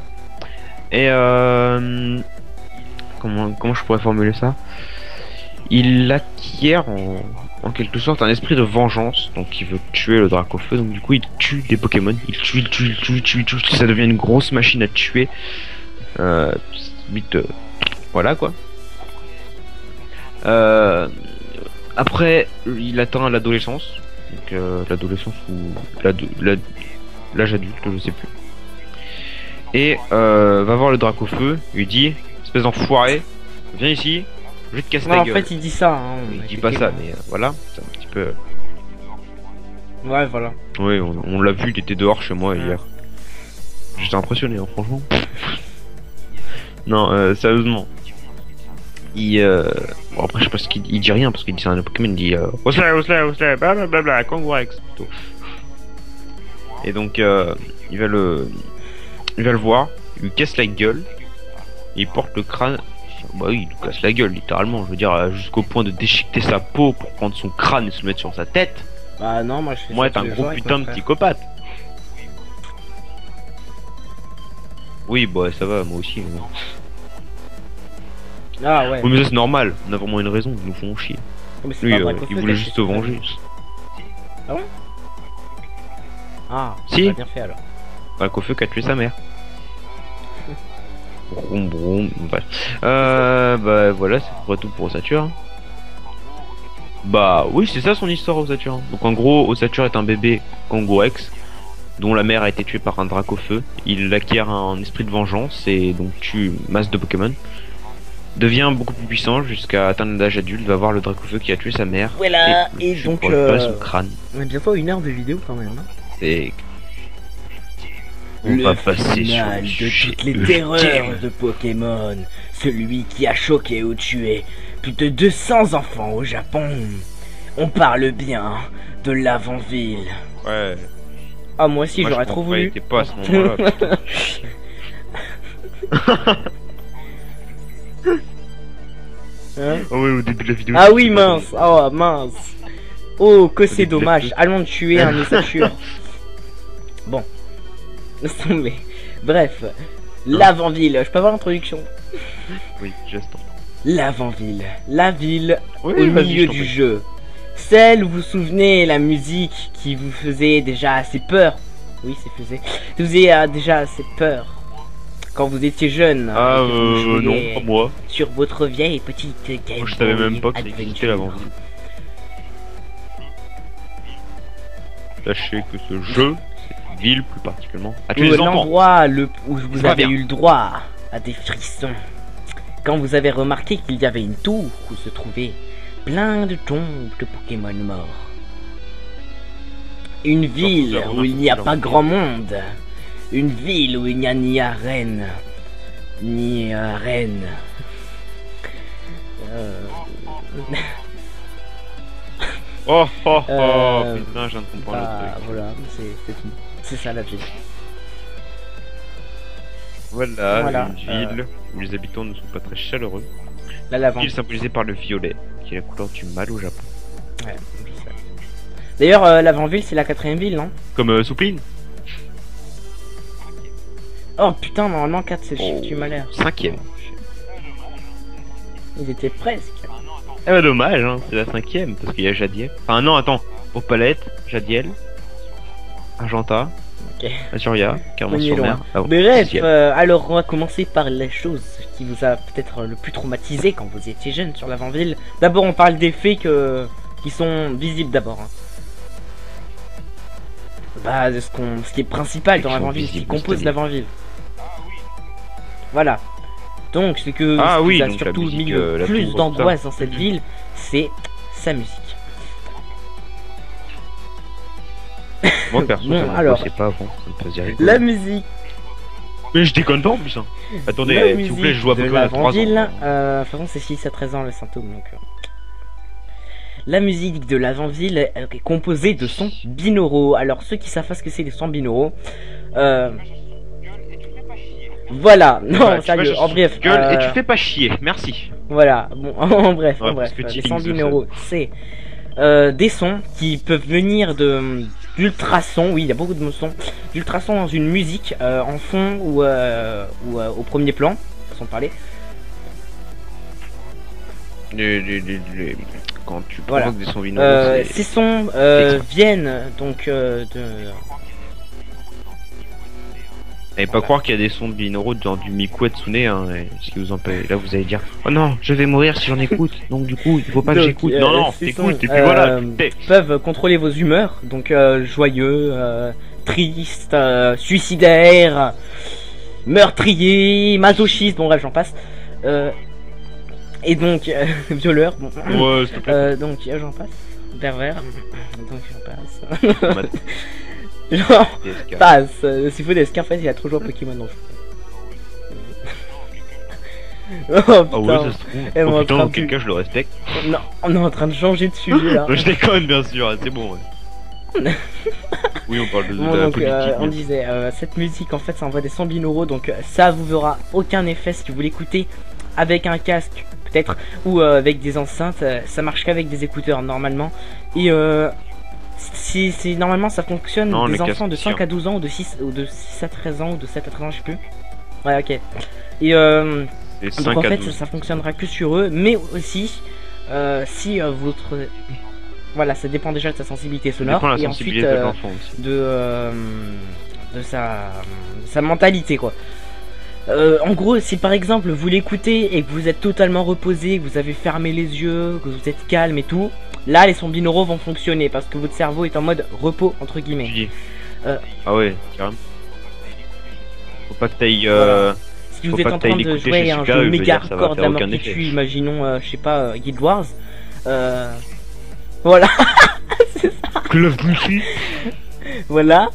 S2: Et comment je pourrais formuler ça? Il acquiert en quelque sorte un esprit de vengeance. Donc il veut tuer le Dracofeu. Donc du coup il tue des Pokémon. Il tue. Ça devient une grosse machine à tuer. Vite, voilà quoi. Après il atteint l'adolescence. donc l'adolescence ou l'âge adulte, je sais plus. Et va voir le Dracofeu, il lui dit, espèce d'enfoiré, viens ici, je vais te casser
S1: Non,
S2: ta
S1: en
S2: gueule.
S1: fait, il dit ça. Hein,
S2: Il dit pas ça, mais voilà, c'est un petit peu.
S1: Ouais, voilà.
S2: Oui, on l'a vu, il était dehors chez moi hier. J'étais impressionné, hein, franchement. Non, sérieusement. Bon, après, je sais pas ce qu'il dit rien parce qu'il dit c'est un Pokémon, il dit Osla, blablabla, Kangourex. Et donc, il va le voir, il lui casse la gueule, et il porte le crâne. Bah oui, il lui casse la gueule, littéralement. Je veux dire, jusqu'au point de déchiqueter sa peau pour prendre son crâne et se le mettre sur sa tête.
S1: Bah non, moi je fais
S2: Moi,
S1: ça
S2: être un
S1: tous les
S2: gros
S1: jours avec
S2: putain
S1: mon
S2: de
S1: frère.
S2: psychopathe. Oui, bah ça va, moi aussi. Mais...
S1: Ah ouais.
S2: Oui, mais ça c'est normal, on a vraiment une raison, ils nous font chier.
S1: Mais c'est
S2: Lui,
S1: pas Dracofeu
S2: il
S1: qui
S2: voulait
S1: a
S2: juste
S1: fait
S2: se
S1: ça.
S2: venger.
S1: Ah,
S2: Si.
S1: c'est bien fait alors.
S2: Dracofeu qui a tué sa mère. Broum broum, bref. Bah voilà, c'est pour tout pour Osature. Bah oui, c'est ça son histoire Osature. Donc en gros, Osature est un bébé Kangourex dont la mère a été tuée par un Dracofeu. Il acquiert un esprit de vengeance et donc tue masse de Pokémon. Devient beaucoup plus puissant jusqu'à atteindre l'âge adulte, va voir le Dracofeu qui a tué sa mère.
S1: Voilà, et
S2: le tue
S1: donc,
S2: pour récupérer son crâne.
S1: on a bientôt 1 heure de vidéo quand même. Hein.
S2: Et on va passer sur
S1: final
S2: le
S1: de
S2: sujet
S1: toutes les
S2: ultime.
S1: terreurs de Pokémon, celui qui a choqué ou tué plus de 200 enfants au Japon. On parle bien de l'Avant-Ville.
S2: Ouais.
S1: Ah moi aussi
S2: Moi,
S1: j'aurais
S2: je
S1: trop
S2: comprends pas, il
S1: voulu.
S2: était pas à ce moment-là.
S1: Hein?
S2: Oh ouais, au début de la vidéo.
S1: Ah
S2: je
S1: oui
S2: sais pas
S1: mince, oh mince. Oh que c'est
S2: début de la
S1: dommage,
S2: vidéo.
S1: allons tuer un Osature. Bon, laisse tomber. Bref, l'Avant-Ville, je peux avoir l'introduction?
S2: Oui, j'attends.
S1: L'Avant-Ville, la ville
S2: Oui,
S1: au
S2: vas-y,
S1: milieu
S2: je t'en
S1: du
S2: prie.
S1: jeu. Celle où vous vous souvenez la musique qui vous faisait déjà assez peur. Oui, c'est faisait. Qui vous faisait déjà assez peur quand vous étiez jeune.
S2: Ah,
S1: et que vous
S2: non,
S1: jouiez
S2: pas moi.
S1: sur votre vieille petite Game
S2: Moi, je savais
S1: Boy
S2: même pas que ça existait
S1: Adventure.
S2: l'avant-vie. Sachez que ce jeu, cette ville plus particulièrement, a tué les enfants.
S1: L'endroit où
S2: C'est
S1: vous
S2: pas
S1: avez
S2: bien.
S1: eu le droit à des frissons. Quand vous avez remarqué qu'il y avait une tour où se trouvaient plein de tombes de Pokémon morts. Une ville où il n'y a pas grand monde. Une ville où il n'y a ni arène. Ni arène.
S2: Oh, oh, oh,
S1: Euh,
S2: putain, je viens de comprendre le
S1: Bah,
S2: truc.
S1: voilà, c'est tout. C'est ça la ville.
S2: Voilà, une ville où les habitants ne sont pas très chaleureux.
S1: Là, l'avant.
S2: Ville symbolisée par le violet, qui est la couleur du mal au Japon.
S1: Ouais, oui, ça. D'ailleurs, l'avant-ville, c'est la 4ème ville, non?
S2: Comme Soupline.
S1: Oh putain, normalement 4 c'est le chiffre
S2: Oh.
S1: du malheur.
S2: 5ème.
S1: Ils étaient presque.
S2: Eh bah dommage, hein, c'est la 5ème, parce qu'il y a Jadiel. Enfin non, attends, Opalette, Jadiel, Argenta,
S1: Ok.
S2: Azuria, Clermont-sur-Mer. Ah bon,
S1: Bref,
S2: 6ème.
S1: alors on va commencer par les choses qui vous a peut-être le plus traumatisé quand vous étiez jeune sur l'avant-ville. D'abord, on parle des faits qui sont visibles d'abord. Hein. Bah, de ce qui est principal dans
S2: Qui sont
S1: l'avant-ville, ce qui
S2: visibles,
S1: compose
S2: c'est-à-dire.
S1: l'avant-ville. Voilà. Donc, c'est que
S2: Ah
S1: ce qui
S2: oui,
S1: vous a
S2: donc la
S1: surtout
S2: musique,
S1: mis le
S2: la
S1: plus
S2: tour, tout
S1: d'angoisse
S2: ça.
S1: dans cette ville, c'est sa musique.
S2: Moi perso,
S1: Bon,
S2: ça
S1: alors.
S2: m'angoissait pas avant, ça me faisait rigoler.
S1: La musique.
S2: Mais je déconne pas en plus, hein. Attendez,
S1: La
S2: s'il vous plaît, je joue à
S1: musique de
S2: Pokémon à 3 ans.
S1: l'avant-ville, de toute façon c'est 6 à 13 ans le symptôme donc. La musique de l'avant-ville est composée de sons binauraux. Alors ceux qui savent pas ce que c'est des sons binauraux, voilà, non
S2: Voilà, tu vois,
S1: sérieux,
S2: je
S1: en bref,
S2: gueule et tu fais pas chier, merci.
S1: voilà, bon, en bref,
S2: Ouais, parce que
S1: les
S2: Tipping
S1: sons
S2: the
S1: binauraux, c'est des sons qui peuvent venir d'ultrasons, oui il y a beaucoup de sons, d'ultrasons dans une musique en fond ou au premier plan, façon de parler.
S2: Quand tu
S1: Voilà.
S2: provoques des sons binauraux,
S1: Ces sons viennent donc
S2: Et pas croire qu'il y a des sons binauraux dans du Miku Hatsune, hein, ce qui vous empêche. Là, vous allez dire, oh non, je vais mourir si j'en écoute, donc du coup, il faut pas que j'écoute. Non, non, t'écoutes, et puis voilà.
S1: Peuvent contrôler vos humeurs, donc joyeux, triste, suicidaire, meurtrier, masochiste, bon bref, j'en passe. Et donc, violeur, bon.
S2: Ouais, s'il te plaît.
S1: Donc, j'en passe. Pervers, donc j'en passe. Genre, passe. S'il faut des Scarface, il a trop joué à Pokémon donc. Oh putain.
S2: Ah ouais, ça se trouve. Oh putain, dans quel cas je le respecte.
S1: Non, on est en train de changer de sujet là.
S2: Je déconne bien sûr, c'est bon. Ouais. Oui, on parle de,
S1: bon,
S2: de la
S1: donc,
S2: politique.
S1: on disait, cette musique en fait ça envoie des 100 binauraux, donc ça vous verra aucun effet si vous l'écoutez avec un casque peut-être ou avec des enceintes, ça marche qu'avec des écouteurs normalement. Et si normalement ça fonctionne non, des enfants de 5 à 12 ans ou de 6 à 13 ans ou de 7 à 13 ans, je sais plus. Ouais, ok. Et donc en fait ça fonctionnera que sur eux, mais aussi si votre voilà, ça dépend déjà de sa sensibilité sonore et ensuite de sa mentalité quoi. En gros, si par exemple vous l'écoutez et que vous êtes totalement reposé, que vous avez fermé les yeux, que vous êtes calme et tout, là les sons binauraux vont fonctionner parce que votre cerveau est en mode repos entre guillemets.
S2: Ah ouais, carrément. Faut pas que t'ailles.
S1: Voilà. Si vous êtes en train de jouer un jeu méga hardcore de la mort qui tue, imaginons, je sais pas, Guild Wars. Voilà. C'est ça.
S2: Call of Duty.
S1: Voilà.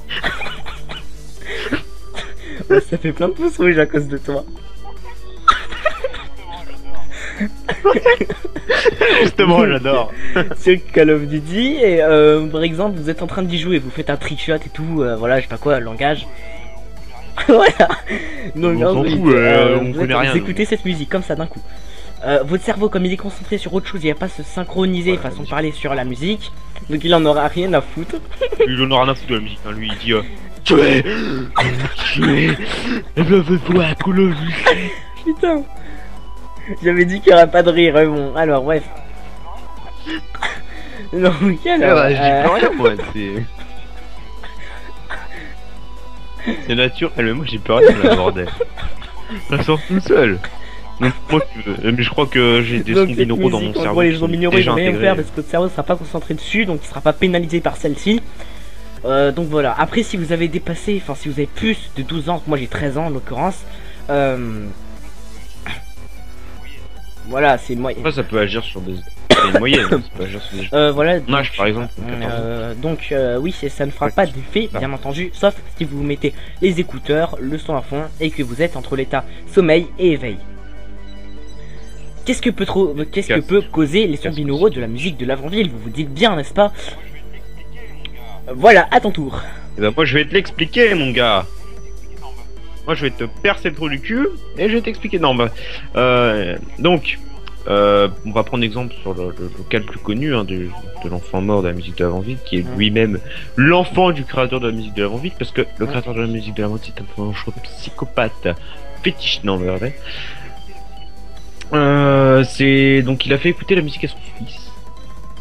S1: Ouais, ça fait plein de pouces rouges à cause de toi.
S2: Justement, j'adore.
S1: Sur Call of Duty et par exemple vous êtes en train d'y jouer, vous faites un trickshot et tout, voilà, je sais pas quoi, langage. Voilà. Donc vous écoutez cette musique comme ça d'un coup. Votre cerveau, comme il est concentré sur autre chose, il va pas se synchroniser façon de parler sur la musique, donc il en aura rien à foutre.
S2: Il en aura rien à foutre de la musique, hein. Lui il dit tuer, et bien fais-toi à Call of Duty.
S1: Putain, j'avais dit qu'il y aurait pas de rire, bon, alors bref. Non, alors,
S2: j'y peux rien moi, c'est naturel, mais moi j'y peux rien la bordel. Ça sort tout seul. Donc, moi, mais je crois que j'ai des sons binauraux dans mon cerveau.
S1: Les sons binauraux ils vont rien faire parce que votre cerveau ne sera pas concentré dessus, donc il sera pas pénalisé par celle-ci. Donc voilà, après si vous avez dépassé, enfin si vous avez plus de 12 ans, moi j'ai 13 ans en l'occurrence, voilà c'est moyen.
S2: Après ça peut agir sur des moyennes, ça peut agir sur des
S1: voilà,
S2: donc, âge par exemple.
S1: Donc oui, ça ne fera pas d'effet bien entendu, sauf si vous mettez les écouteurs, le son à fond et que vous êtes entre l'état sommeil et éveil. Qu'est-ce que peut causer les sons binauraux de la musique de l'avant-ville? Vous vous dites bien, n'est-ce pas? Voilà, à ton tour.
S2: Et ben moi je vais te l'expliquer mon gars. Moi je vais te percer le trou du cul et je vais t'expliquer. Non bah donc on va prendre exemple sur le cas le plus connu hein, de l'enfant mort de la musique de l'avant-ville, qui est lui-même l'enfant du créateur de la musique de l'avant-ville, parce que le créateur de la musique de l'avant-ville c'est un peu un choix psychopathe fétiche, non mais vrai. C'est donc il a fait écouter la musique à son fils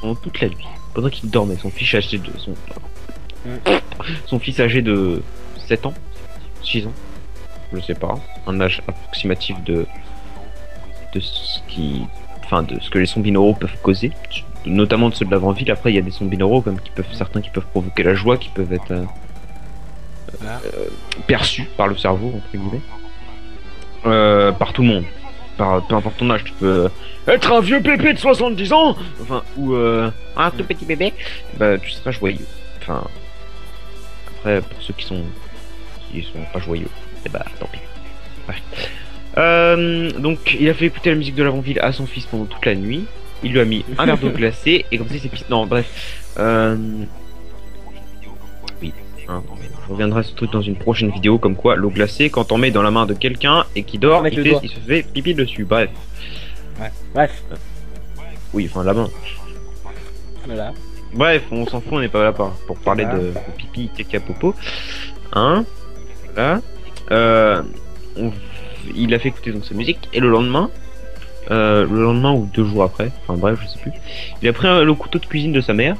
S2: pendant toute la nuit, pendant qu'il dormait. Son fils âgé de son fils âgé de 7 ans, 6 ans, je sais pas, un âge approximatif de ce qui, enfin de ce que les sons binauraux peuvent causer, notamment de ceux de l'avant-ville. Après il y a des sons binauraux comme certains qui peuvent provoquer la joie, qui peuvent être perçus par le cerveau entre guillemets, par tout le monde. Peu importe ton âge, tu peux être un vieux pépé de 70 ans, enfin, ou un tout petit bébé, bah tu seras joyeux. Enfin, après pour ceux qui sont pas joyeux, et bah tant pis. Ouais. Donc il a fait écouter la musique de l'avant-ville à son fils pendant toute la nuit. Il lui a mis un verre d'eau glacée et comme ça c'est pis. Non bref. Oui. Hein, je reviendrai sur ce truc dans une prochaine vidéo, comme quoi l'eau glacée quand on met dans la main de quelqu'un et qui dort, il se fait pipi dessus. Bref.
S1: Ouais. Bref.
S2: Oui, enfin la main.
S1: Voilà.
S2: Bref, on s'en fout, on n'est pas là pour parler de pipi, caca, popo. Hein. Voilà. Il a fait écouter donc sa musique et le lendemain ou 2 jours après, enfin bref, je sais plus. Il a pris le couteau de cuisine de sa mère.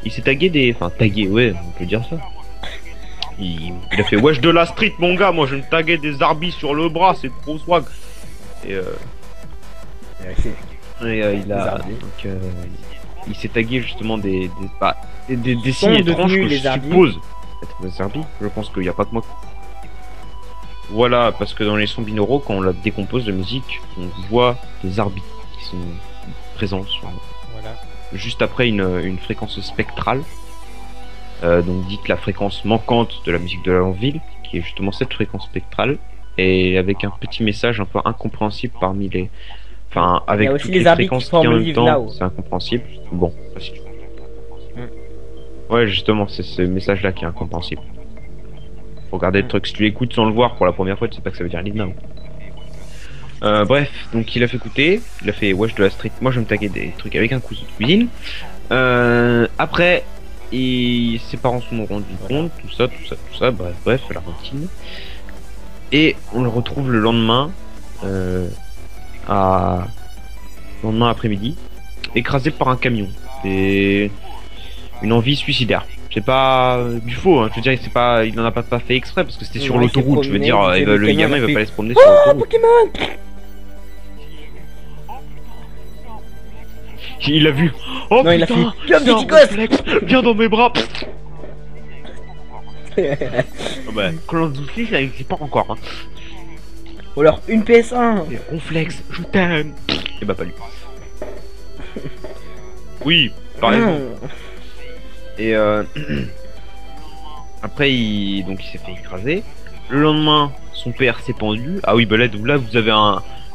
S2: Il s'est tagué ouais, on peut dire ça. il a fait wesh de la street mon gars, moi je me taguais des arbis sur le bras, c'est trop swag. Et il a donc il s'est tagué justement des signes étranges que je suppose être des arbis. Je pense qu'il n'y a pas que moi. Voilà, parce que dans les sons binauraux, quand on la décompose la musique, on voit des arbis qui sont présents sur, juste après une fréquence spectrale. Donc dites la fréquence manquante de la musique de la ville, qui est justement cette fréquence spectrale, et avec un petit message un peu incompréhensible parmi les... Enfin, avec toutes les fréquences qui en même temps, c'est incompréhensible. Bon, facile. Ouais, justement, c'est ce message-là qui est incompréhensible. Faut regarder le truc, si tu l'écoutes sans le voir pour la première fois, tu sais pas que ça veut dire Live Now. Bref, donc il a fait écouter, il a fait wesh de la street, moi je vais me taguer des trucs avec un couteau de cuisine. Après, ses parents se sont rendus compte, tout ça, bref, la routine. Et on le retrouve le lendemain, lendemain après-midi, écrasé par un camion. Et une envie suicidaire. C'est pas du faux, hein. Je veux dire, c'est pas, il en a pas fait exprès parce que c'était sur l'autoroute. Je veux dire, le gamin il va pas aller se promener sur l'autoroute.
S1: Pokémon.
S2: Il l'a vu. Oh
S1: non,
S2: putain,
S1: il a fait
S2: viens dans mes bras. Oh bah, Call of Duty, ça existe pas encore. Hein.
S1: Ou alors une PS1.
S2: Ronflex, je t'aime. Et bah pas lui. Oui, par exemple. Et après il s'est fait écraser. Le lendemain, son père s'est pendu. Ah oui, bah là vous avez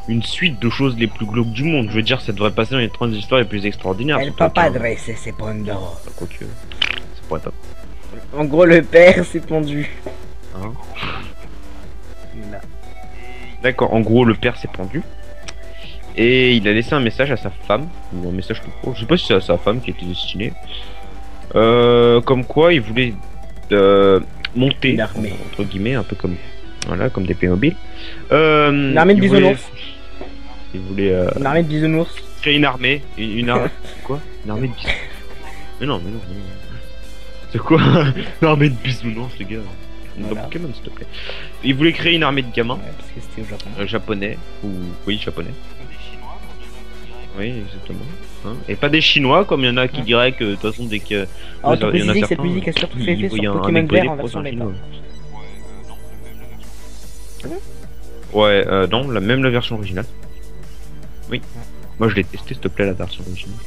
S2: une suite de choses les plus glauques du monde. Je veux dire, ça devrait passer dans les 30 histoires les plus extraordinaires.
S1: El padre s'est pendu.
S2: Quoique, ça pourrait pas.
S1: En gros, le père s'est pendu.
S2: Hein? D'accord, en gros, le père s'est pendu. Et il a laissé un message à sa femme. Ou un message tout court. Je sais pas si c'est à sa femme qui était destiné. Comme quoi il voulait monter une armée, entre guillemets, un peu comme voilà, comme des Playmobil.
S1: Une armée de bisounours.
S2: Il voulait
S1: une armée de bisounours.
S2: Créer une armée, une armée. Quoi? Une armée de bisounours. Mais non. C'est quoi? Une armée de bisounours, les gars. Voilà. Dans Pokémon, s'il te plaît. Il voulait créer une armée de gamins.
S1: Ouais, parce que c'était au Japon.
S2: Japonais ou oui, japonais. Oui, exactement. Hein, et pas des Chinois, comme il y en a qui diraient que de toute façon dès que
S1: alors, il y en a certains, cette musique a surtout fait effet sur Pokémon Vert en version bêta.
S2: Ouais, non, même la version originale. Oui. Moi je l'ai testé, s'il te plaît, la version originale.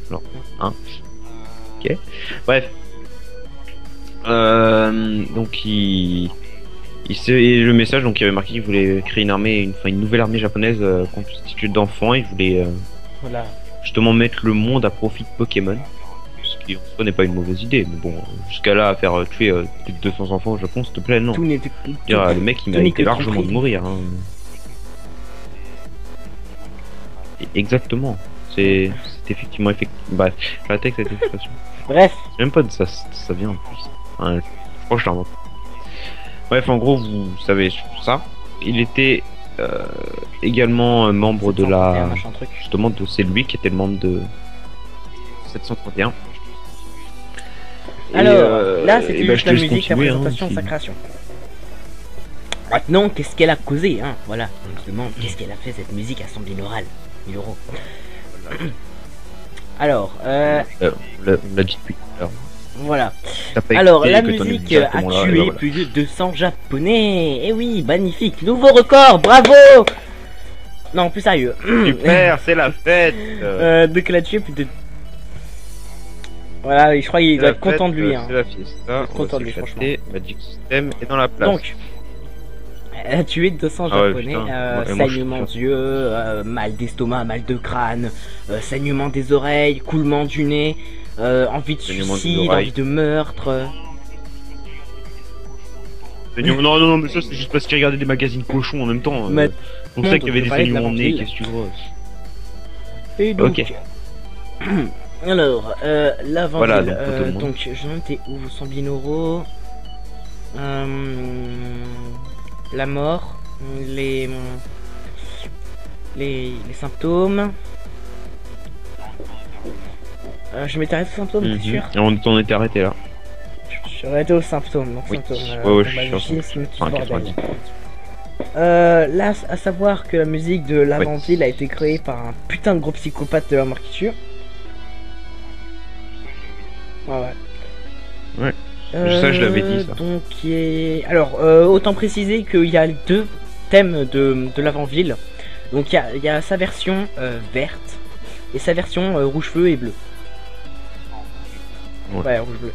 S2: Alors, hein. Ok. Bref. Donc le message, donc il avait marqué qu'il voulait créer une armée, une nouvelle armée japonaise constituée d'enfants. Il voulait justement mettre le monde à profit de Pokémon, ce qui en soi n'est pas une mauvaise idée. Mais bon, jusqu'à là à faire tuer plus de 200 enfants au Japon, s'il te plaît, non. Le mec il méritait largement de mourir. Hein. Exactement. C'est effectivement Bref, j'ai la tête avec cette expression.
S1: Bref.
S2: Même pas de ça vient en plus. Hein, je crois que je l'invente. Bref, en gros, vous savez ça. Il était également membre de la... Justement, c'est lui qui était le membre de 731.
S1: Alors, là, c'était juste la musique, la présentation de sa création. Maintenant, qu'est-ce qu'elle a causé, hein? Voilà, on se demande qu'est-ce qu'elle a fait cette musique à son binaural. 1000 euros. Alors,
S2: on l'a dit depuis tout à l'heure.
S1: Voilà. Alors, la musique a tué plus de 200 japonais. Et oui, magnifique. Nouveau record, bravo. Non, plus sérieux.
S2: Super, c'est la fête.
S1: Donc, elle a tué plus de... Voilà, je crois qu'il doit être content de lui.
S2: C'est la fiesta.
S1: Content de lui, franchement.
S2: Magic System est dans la place.
S1: Donc, elle a tué 200 japonais. Saignement d'yeux, mal d'estomac, mal de crâne, saignement des oreilles, coulement du nez. Envie de suicide, envie de meurtre.
S2: Non, mais ça c'est juste parce qu'il regardait des magazines cochons en même temps. On sait qu'il y avait des saignements de nez, qu'est-ce que tu vois.
S1: Et donc, ok. Alors, la Vendée, donc je notais où son binaural, la mort, les symptômes. Je m'étais arrêté aux symptômes, t'es sûr?
S2: On était arrêté là.
S1: J'aurais été aux symptômes, donc
S2: Oui.
S1: symptômes.
S2: Ouais, je suis
S1: du
S2: sûr.
S1: film, petit
S2: Enfin,
S1: bordel.
S2: 90.
S1: Là, à savoir que la musique de l'avant-ville a été créée par un putain de gros psychopathe de la mort qui tue. Ouais.
S2: Ça, je l'avais dit, ça.
S1: Donc, alors, autant préciser qu'il y a deux thèmes de l'avant-ville. Donc, il y a sa version verte et sa version rouge feu et bleu. Ouais, rouge bleu.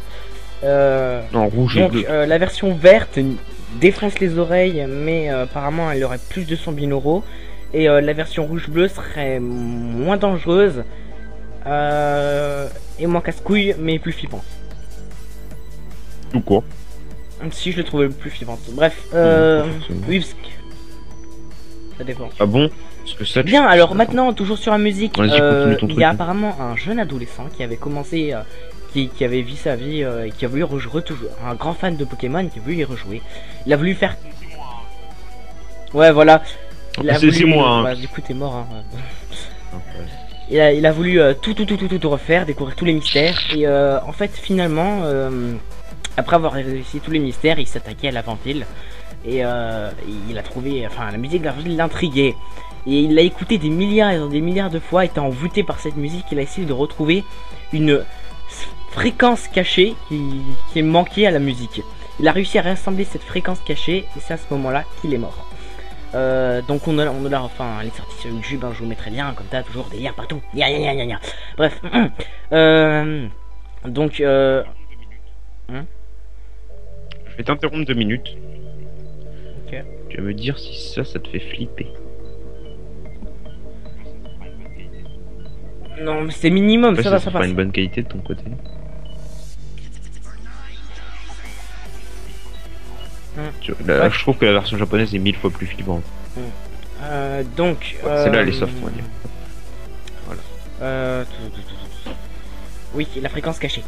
S2: Non, rouge
S1: donc,
S2: et bleu.
S1: la version verte défonce les oreilles, mais apparemment elle aurait plus de 100 binauros. Et la version rouge bleu serait moins dangereuse et moins casse-couille, mais plus flippante.
S2: Tout court.
S1: Si je le trouvais plus flippante. Bref, oui, parce que ça dépend.
S2: Ah bon? Parce que ça,
S1: Bien, alors maintenant, toujours sur la musique,
S2: Vas-y, continue ton
S1: il y a
S2: truc.
S1: apparemment un jeune adolescent qui avait commencé, qui avait vu sa vie et qui a voulu rejouer toujours. Un grand fan de Pokémon qui a voulu y rejouer. Il a voulu faire. Ouais, voilà.
S2: C'est moi. Hein.
S1: Bah, du coup, t'es mort. Hein. Il a voulu tout refaire, découvrir tous les mystères. Et en fait, finalement, après avoir réussi tous les mystères, il s'attaquait à l'avant-ville. Et il a trouvé. Enfin, la musique de l'avant-ville l'intriguait. Et il l'a écouté des milliards et des milliards de fois, étant envoûté par cette musique. Il a essayé de retrouver une fréquence cachée qui manquait à la musique. Il a réussi à rassembler cette fréquence cachée et c'est à ce moment-là qu'il est mort. Donc on a enfin elle est sortie sur YouTube, hein, je vous mettrai lien comme ça, toujours des liens partout. Bref. Donc
S2: Je vais t'interrompre 2 minutes.
S1: Ok.
S2: Tu vas me dire si ça te fait flipper.
S1: Non mais c'est minimum,
S2: Après,
S1: ça va,
S2: ça
S1: ça
S2: pas
S1: passe.
S2: une bonne qualité de ton côté. Là, je trouve que la version japonaise est 1000 fois plus flippante.
S1: Donc
S2: Celle-là elle est soft, on va dire.
S1: Voilà. Oui, la fréquence cachée.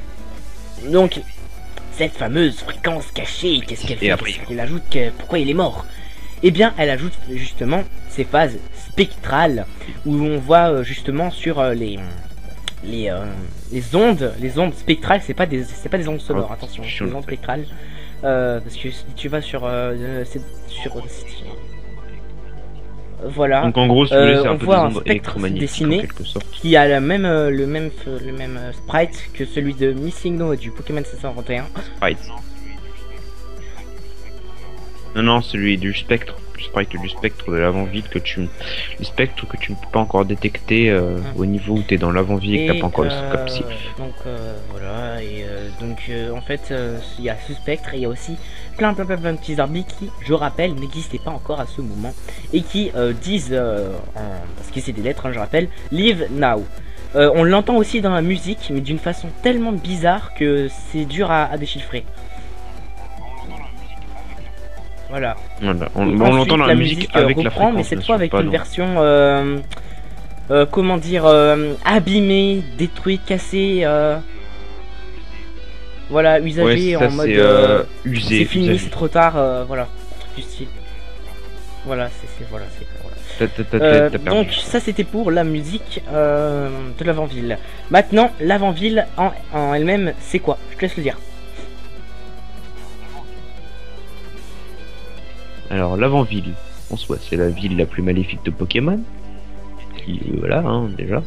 S1: Donc, cette fameuse fréquence cachée, qu'est-ce qu'elle fait?
S2: après
S1: Elle ajoute que pourquoi il est mort? Eh bien, elle ajoute justement ces phases spectrales où on voit justement sur les ondes spectrales. C'est pas des ondes sonores, attention, c'est des ondes spectrales. Parce que si tu vas sur voilà.
S2: Donc en gros, si vous voulez, c'est
S1: on
S2: un peu
S1: voit
S2: des
S1: un
S2: ondes
S1: spectre
S2: électromagnétiques en
S1: dessiné
S2: quelque sorte.
S1: qui a le même sprite que celui de Missing No du Pokémon 721.
S2: Sprite. Non, celui du spectre. Le sprite du spectre de l'avant-ville que tu... Le spectre que tu ne peux pas encore détecter au niveau où tu es dans l'avant-ville et que t'as pas encore le capsule.
S1: Donc voilà, et donc en fait il y a ce spectre et il y a aussi plein de petits zombies qui, je rappelle, n'existaient pas encore à ce moment et qui disent, parce que c'est des lettres, hein, je rappelle, Live Now. On l'entend aussi dans la musique, mais d'une façon tellement bizarre que c'est dur à déchiffrer. Voilà.
S2: On l'entend dans la musique avec la fréquence,
S1: mais cette fois avec une version comment dire, abîmée, détruite, cassée, voilà, usagée,
S2: ouais,
S1: en mode
S2: usé.
S1: c'est fini, c'est trop tard, voilà, du style. Voilà, voilà. Donc ça c'était pour la musique de l'avant-ville. Maintenant, l'avant-ville en elle-même, c'est quoi? Je te laisse le dire.
S2: Alors l'avant-ville, en soi, c'est la ville la plus maléfique de Pokémon. Qui, voilà, hein, déjà.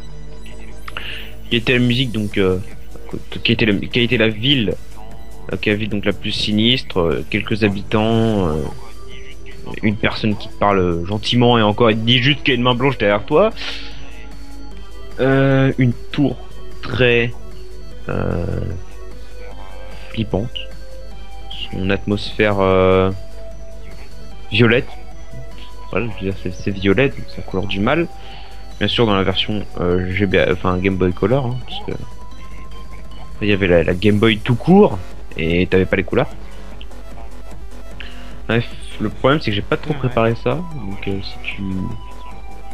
S2: Qui était la musique donc, qui a été la ville, donc la plus sinistre, quelques habitants, une personne qui te parle gentiment et encore il te dit juste qu'il y a une main blanche derrière toi. Une tour très flippante. Son atmosphère violette. Voilà, je veux dire c'est violette, c'est la couleur du mal. Bien sûr dans la version Game Boy Color, hein, parce que il y avait la Game Boy tout court et t'avais pas les couleurs. Bref, le problème c'est que j'ai pas trop préparé ça, donc si tu...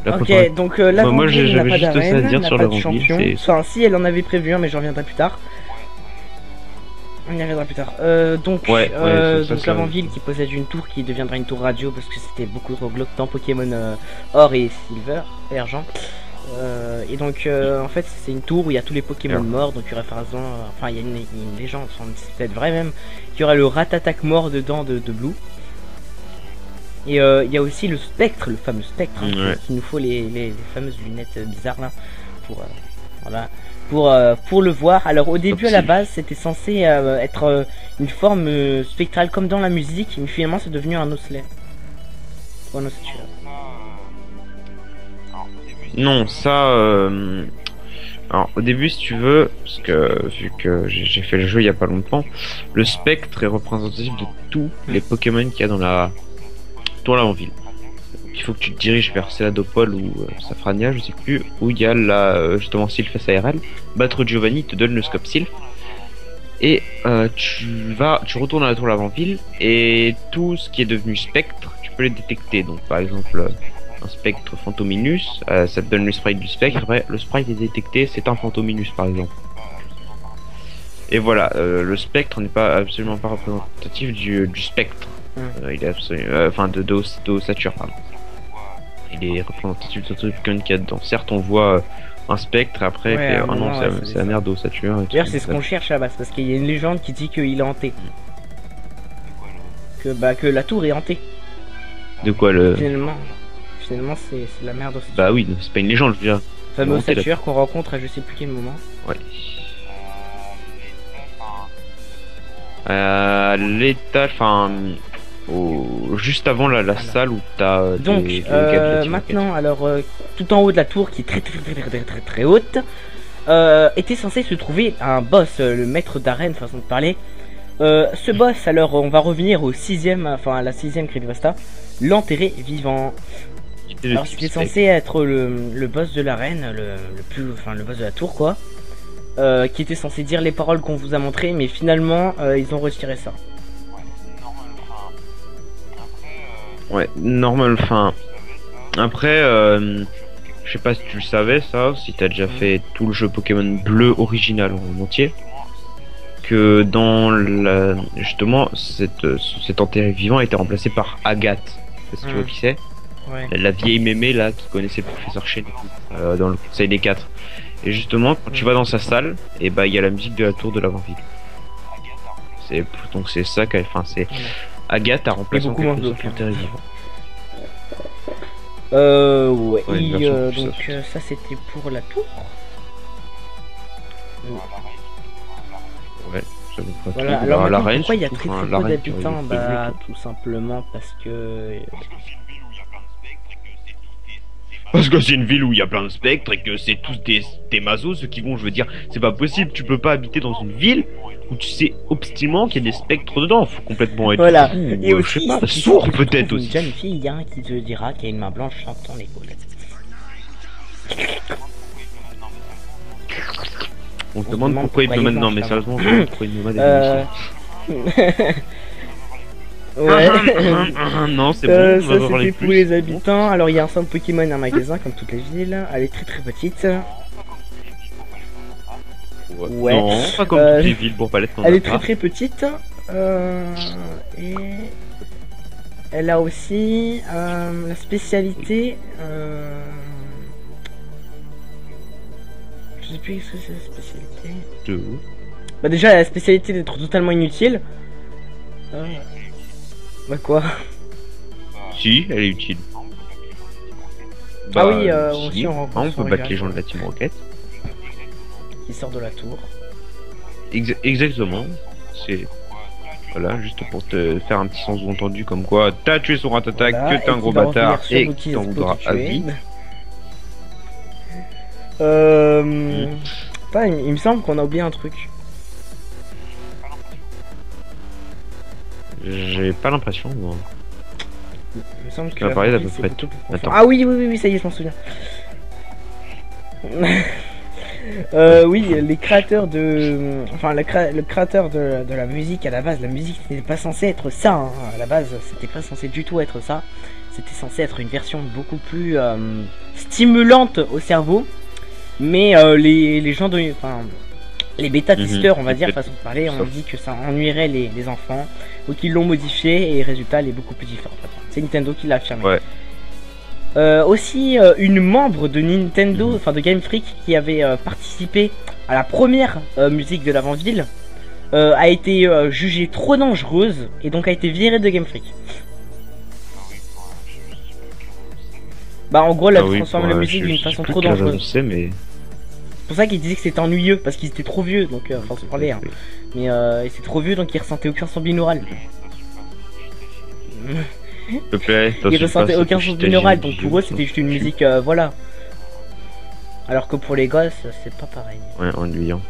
S1: Ok, donc l'avant-ville n'a pas d'arène, n'a
S2: sur
S1: pas de champion. Enfin, si elle en avait prévu un, mais j'en reviendrai plus tard. On y reviendra plus tard. Donc l'avant-ville qui possède une tour qui deviendra une tour radio parce que c'était beaucoup trop glauque dans Pokémon Or et Silver et Argent. Et donc en fait c'est une tour où il y a tous les Pokémon morts, donc il y aurait par exemple, enfin il y a une légende, c'est peut-être vrai même, qu'il y aurait le Ratatac mort dedans de Blue. Et il y a aussi le spectre, le fameux spectre, hein, qui nous faut les fameuses lunettes bizarres là, pour voilà, pour le voir. Alors au début à la base c'était censé être une forme spectrale comme dans la musique, mais finalement c'est devenu un osselet. Ou un ossature.
S2: Non, ça... Alors au début si tu veux, parce que vu que j'ai fait le jeu il y a pas longtemps, le spectre est représentatif de tous les Pokémon qu'il y a dans la ville. Il faut que tu te diriges vers Céladopol ou Safrania, je sais plus, où il y a la justement Sylph ARL. Battre Giovanni te donne le scope Sylph. Et tu retournes à la tour de l'avant-ville et tout ce qui est devenu spectre, tu peux les détecter. Donc par exemple un spectre Fantominus, ça te donne le sprite du spectre. Après le sprite est détecté, c'est un Fantominus par exemple. Et voilà, le spectre n'est pas absolument pas représentatif du spectre. Il est absolument, enfin de Saturne, pardon. Il est représentatif de tout Pokémon qu'il y a dedans. Certes, on voit un spectre après,
S1: ouais,
S2: oh non, c'est la merde d'Ossature.
S1: D'ailleurs, c'est ce qu'on cherche à la base, parce qu'il y a une légende qui dit qu'il est hanté. Que la tour est hantée.
S2: De quoi le.
S1: Finalement, c'est la merde d'Ossature.
S2: Bah oui, c'est pas une légende, je veux dire.
S1: Le fameux Ossature qu'on rencontre à je sais plus quel moment.
S2: Ouais. L'étage, enfin. Juste avant la salle où t'as
S1: donc maintenant alors tout en haut de la tour qui est très haute était censé se trouver un boss, le maître d'arène façon de parler. Ce boss, alors on va revenir au sixième, enfin à la 6ème creepypasta, l'enterré vivant. Alors c'était censé être le boss de l'arène, le boss de la tour quoi, qui était censé dire les paroles qu'on vous a montrées, mais finalement ils ont retiré ça.
S2: Ouais, normal, enfin... Après, je sais pas si tu le savais ça, si t'as déjà fait tout le jeu Pokémon bleu original en entier, que dans justement, cet enterré vivant a été remplacé par Agathe. Je sais pas si tu vois qui c'est.
S1: Ouais.
S2: La vieille mémé là qui connaissait le professeur Chen dans le Conseil des 4. Et justement, quand tu vas dans sa salle, et bah il y a la musique de la tour de l'avant-ville. Donc c'est ça qu'elle, enfin c'est... Agathe a remplacé en quelque sorte l'enterré vivant.
S1: Donc ça c'était pour la tour.
S2: Ouais, ça vous fera
S1: voilà,
S2: tout.
S1: alors
S2: l'arène,
S1: pourquoi il y a très peu d'habitants? Bah tout simplement parce que...
S2: Parce que c'est une ville où il y a plein de spectres et que c'est tous des mazos, ceux qui vont, je veux dire, c'est pas possible, tu peux pas habiter dans une ville où tu sais obstinément qu'il y a des spectres dedans, faut complètement être
S1: voilà.
S2: fou,
S1: Et aussi,
S2: je sais pas, sourd peut-être aussi.
S1: Une jeune fille hein, qui te dira qu'il y a une main blanche sur ton épaule.
S2: On se demande pourquoi il me demande, non mais sérieusement, pourquoi il me demande
S1: ouais.
S2: Non, c'est bon,
S1: ça c'était pour les habitants. Alors il y a un centre Pokémon et un magasin comme toutes les villes. Elle est très petite. Ouais.
S2: Non, pas comme toutes les villes pour Palette.
S1: Elle est très petite. Et elle a aussi la spécialité. Je sais plus ce que c'est la spécialité. Bah déjà elle a la spécialité d'être totalement inutile. Bah quoi?
S2: Si, elle est utile.
S1: Ah oui,
S2: si.
S1: aussi on
S2: peut battre les gens de la Team Rocket.
S1: Qui sort de la tour.
S2: Exactement. C'est... Voilà, juste pour te faire un petit sens sous-entendu comme quoi t'as tué son Ratatac, voilà, que t'es un gros bâtard et que t'en voudras à vie.
S1: Il me semble qu'on a oublié un truc.
S2: J'ai pas l'impression, moi.
S1: Il me semble que...
S2: parler d'à peu près.
S1: Ah oui, ça y est, je m'en souviens. Oui, les créateurs de... Enfin, le créateur de la musique, à la base, la musique n'était pas censée être ça. Hein. À la base, c'était pas censé du tout être ça. C'était censé être une version beaucoup plus stimulante au cerveau. Mais les gens de... Enfin, les bêta-testeurs, on va dire, façon de parler, on dit que ça ennuierait les enfants. Donc ils l'ont modifié et le résultat, il est beaucoup plus différent. C'est Nintendo qui l'a affirmé.
S2: Ouais.
S1: Aussi une membre de Nintendo, enfin de Game Freak, qui avait participé à la première musique de l'avant-ville, a été jugée trop dangereuse et donc a été virée de Game Freak. Bah en gros elle a transformé la musique d'une façon trop dangereuse.
S2: Mais...
S1: C'est pour ça qu'il disait que c'était ennuyeux, parce qu'ils étaient trop vieux, donc enfin se parlait, hein. Mais c'est trop vieux, donc il ressentait aucun son binaural.
S2: S'il te plaît,
S1: ils ressentaient aucun son binaural, donc pour eux c'était juste une musique, voilà. Alors que pour les gosses, c'est pas pareil.
S2: Ouais, ennuyant.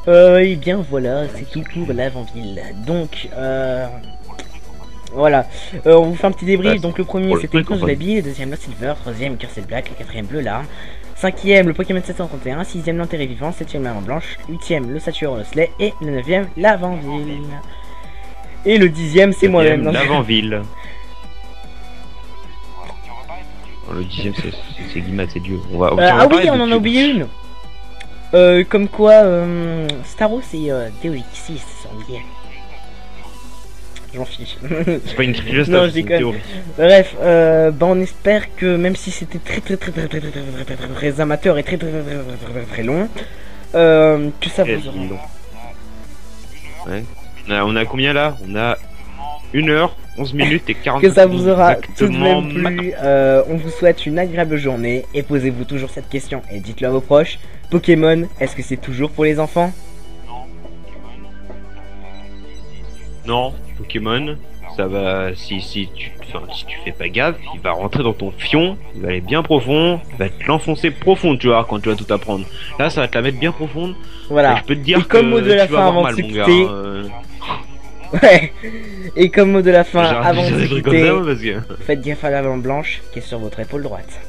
S1: Et bien voilà, c'est tout pour l'avant-ville. Donc, voilà, on vous fait un petit débrief. Donc le premier c'était le de la bille, le deuxième la silver, troisième Cursed Black, le quatrième bleu larme, cinquième le Pokémon 731, sixième l'enterré vivant, septième l'avant blanche, huitième le Saturne Slay et le neuvième l'avant-ville. Et le dixième c'est moi-même.
S2: L'avant-ville. Le dixième c'est Guimard, c'est Dieu.
S1: Ah oui, on en a oublié une. Comme quoi Staros et DOX6 sont liés. J'en fiche.
S2: C'est pas une tristesse.
S1: Non, je déconne. Bref, bah on espère que même si c'était très amateur et très long, que ça vous aura.
S2: Ouais. On a combien là? On a 1h, 11 minutes et 40
S1: que ça vous aura tout de même plu. On vous souhaite une agréable journée et posez-vous toujours cette question et dites-le à vos proches. Pokémon, est-ce que c'est toujours pour les enfants?
S2: Non, Pokémon, ça va. Si tu fais pas gaffe, il va rentrer dans ton fion, il va aller bien profond, il va te l'enfoncer profond, tu vois, quand tu vas tout apprendre. Là, ça va te la mettre bien profonde.
S1: Voilà.
S2: Et je peux te dire
S1: et comme mot de la fin avant de se quitter. Ouais. Et comme mot de la fin avant de se quitter, faites gaffe à la lampe blanche qui est sur votre épaule droite.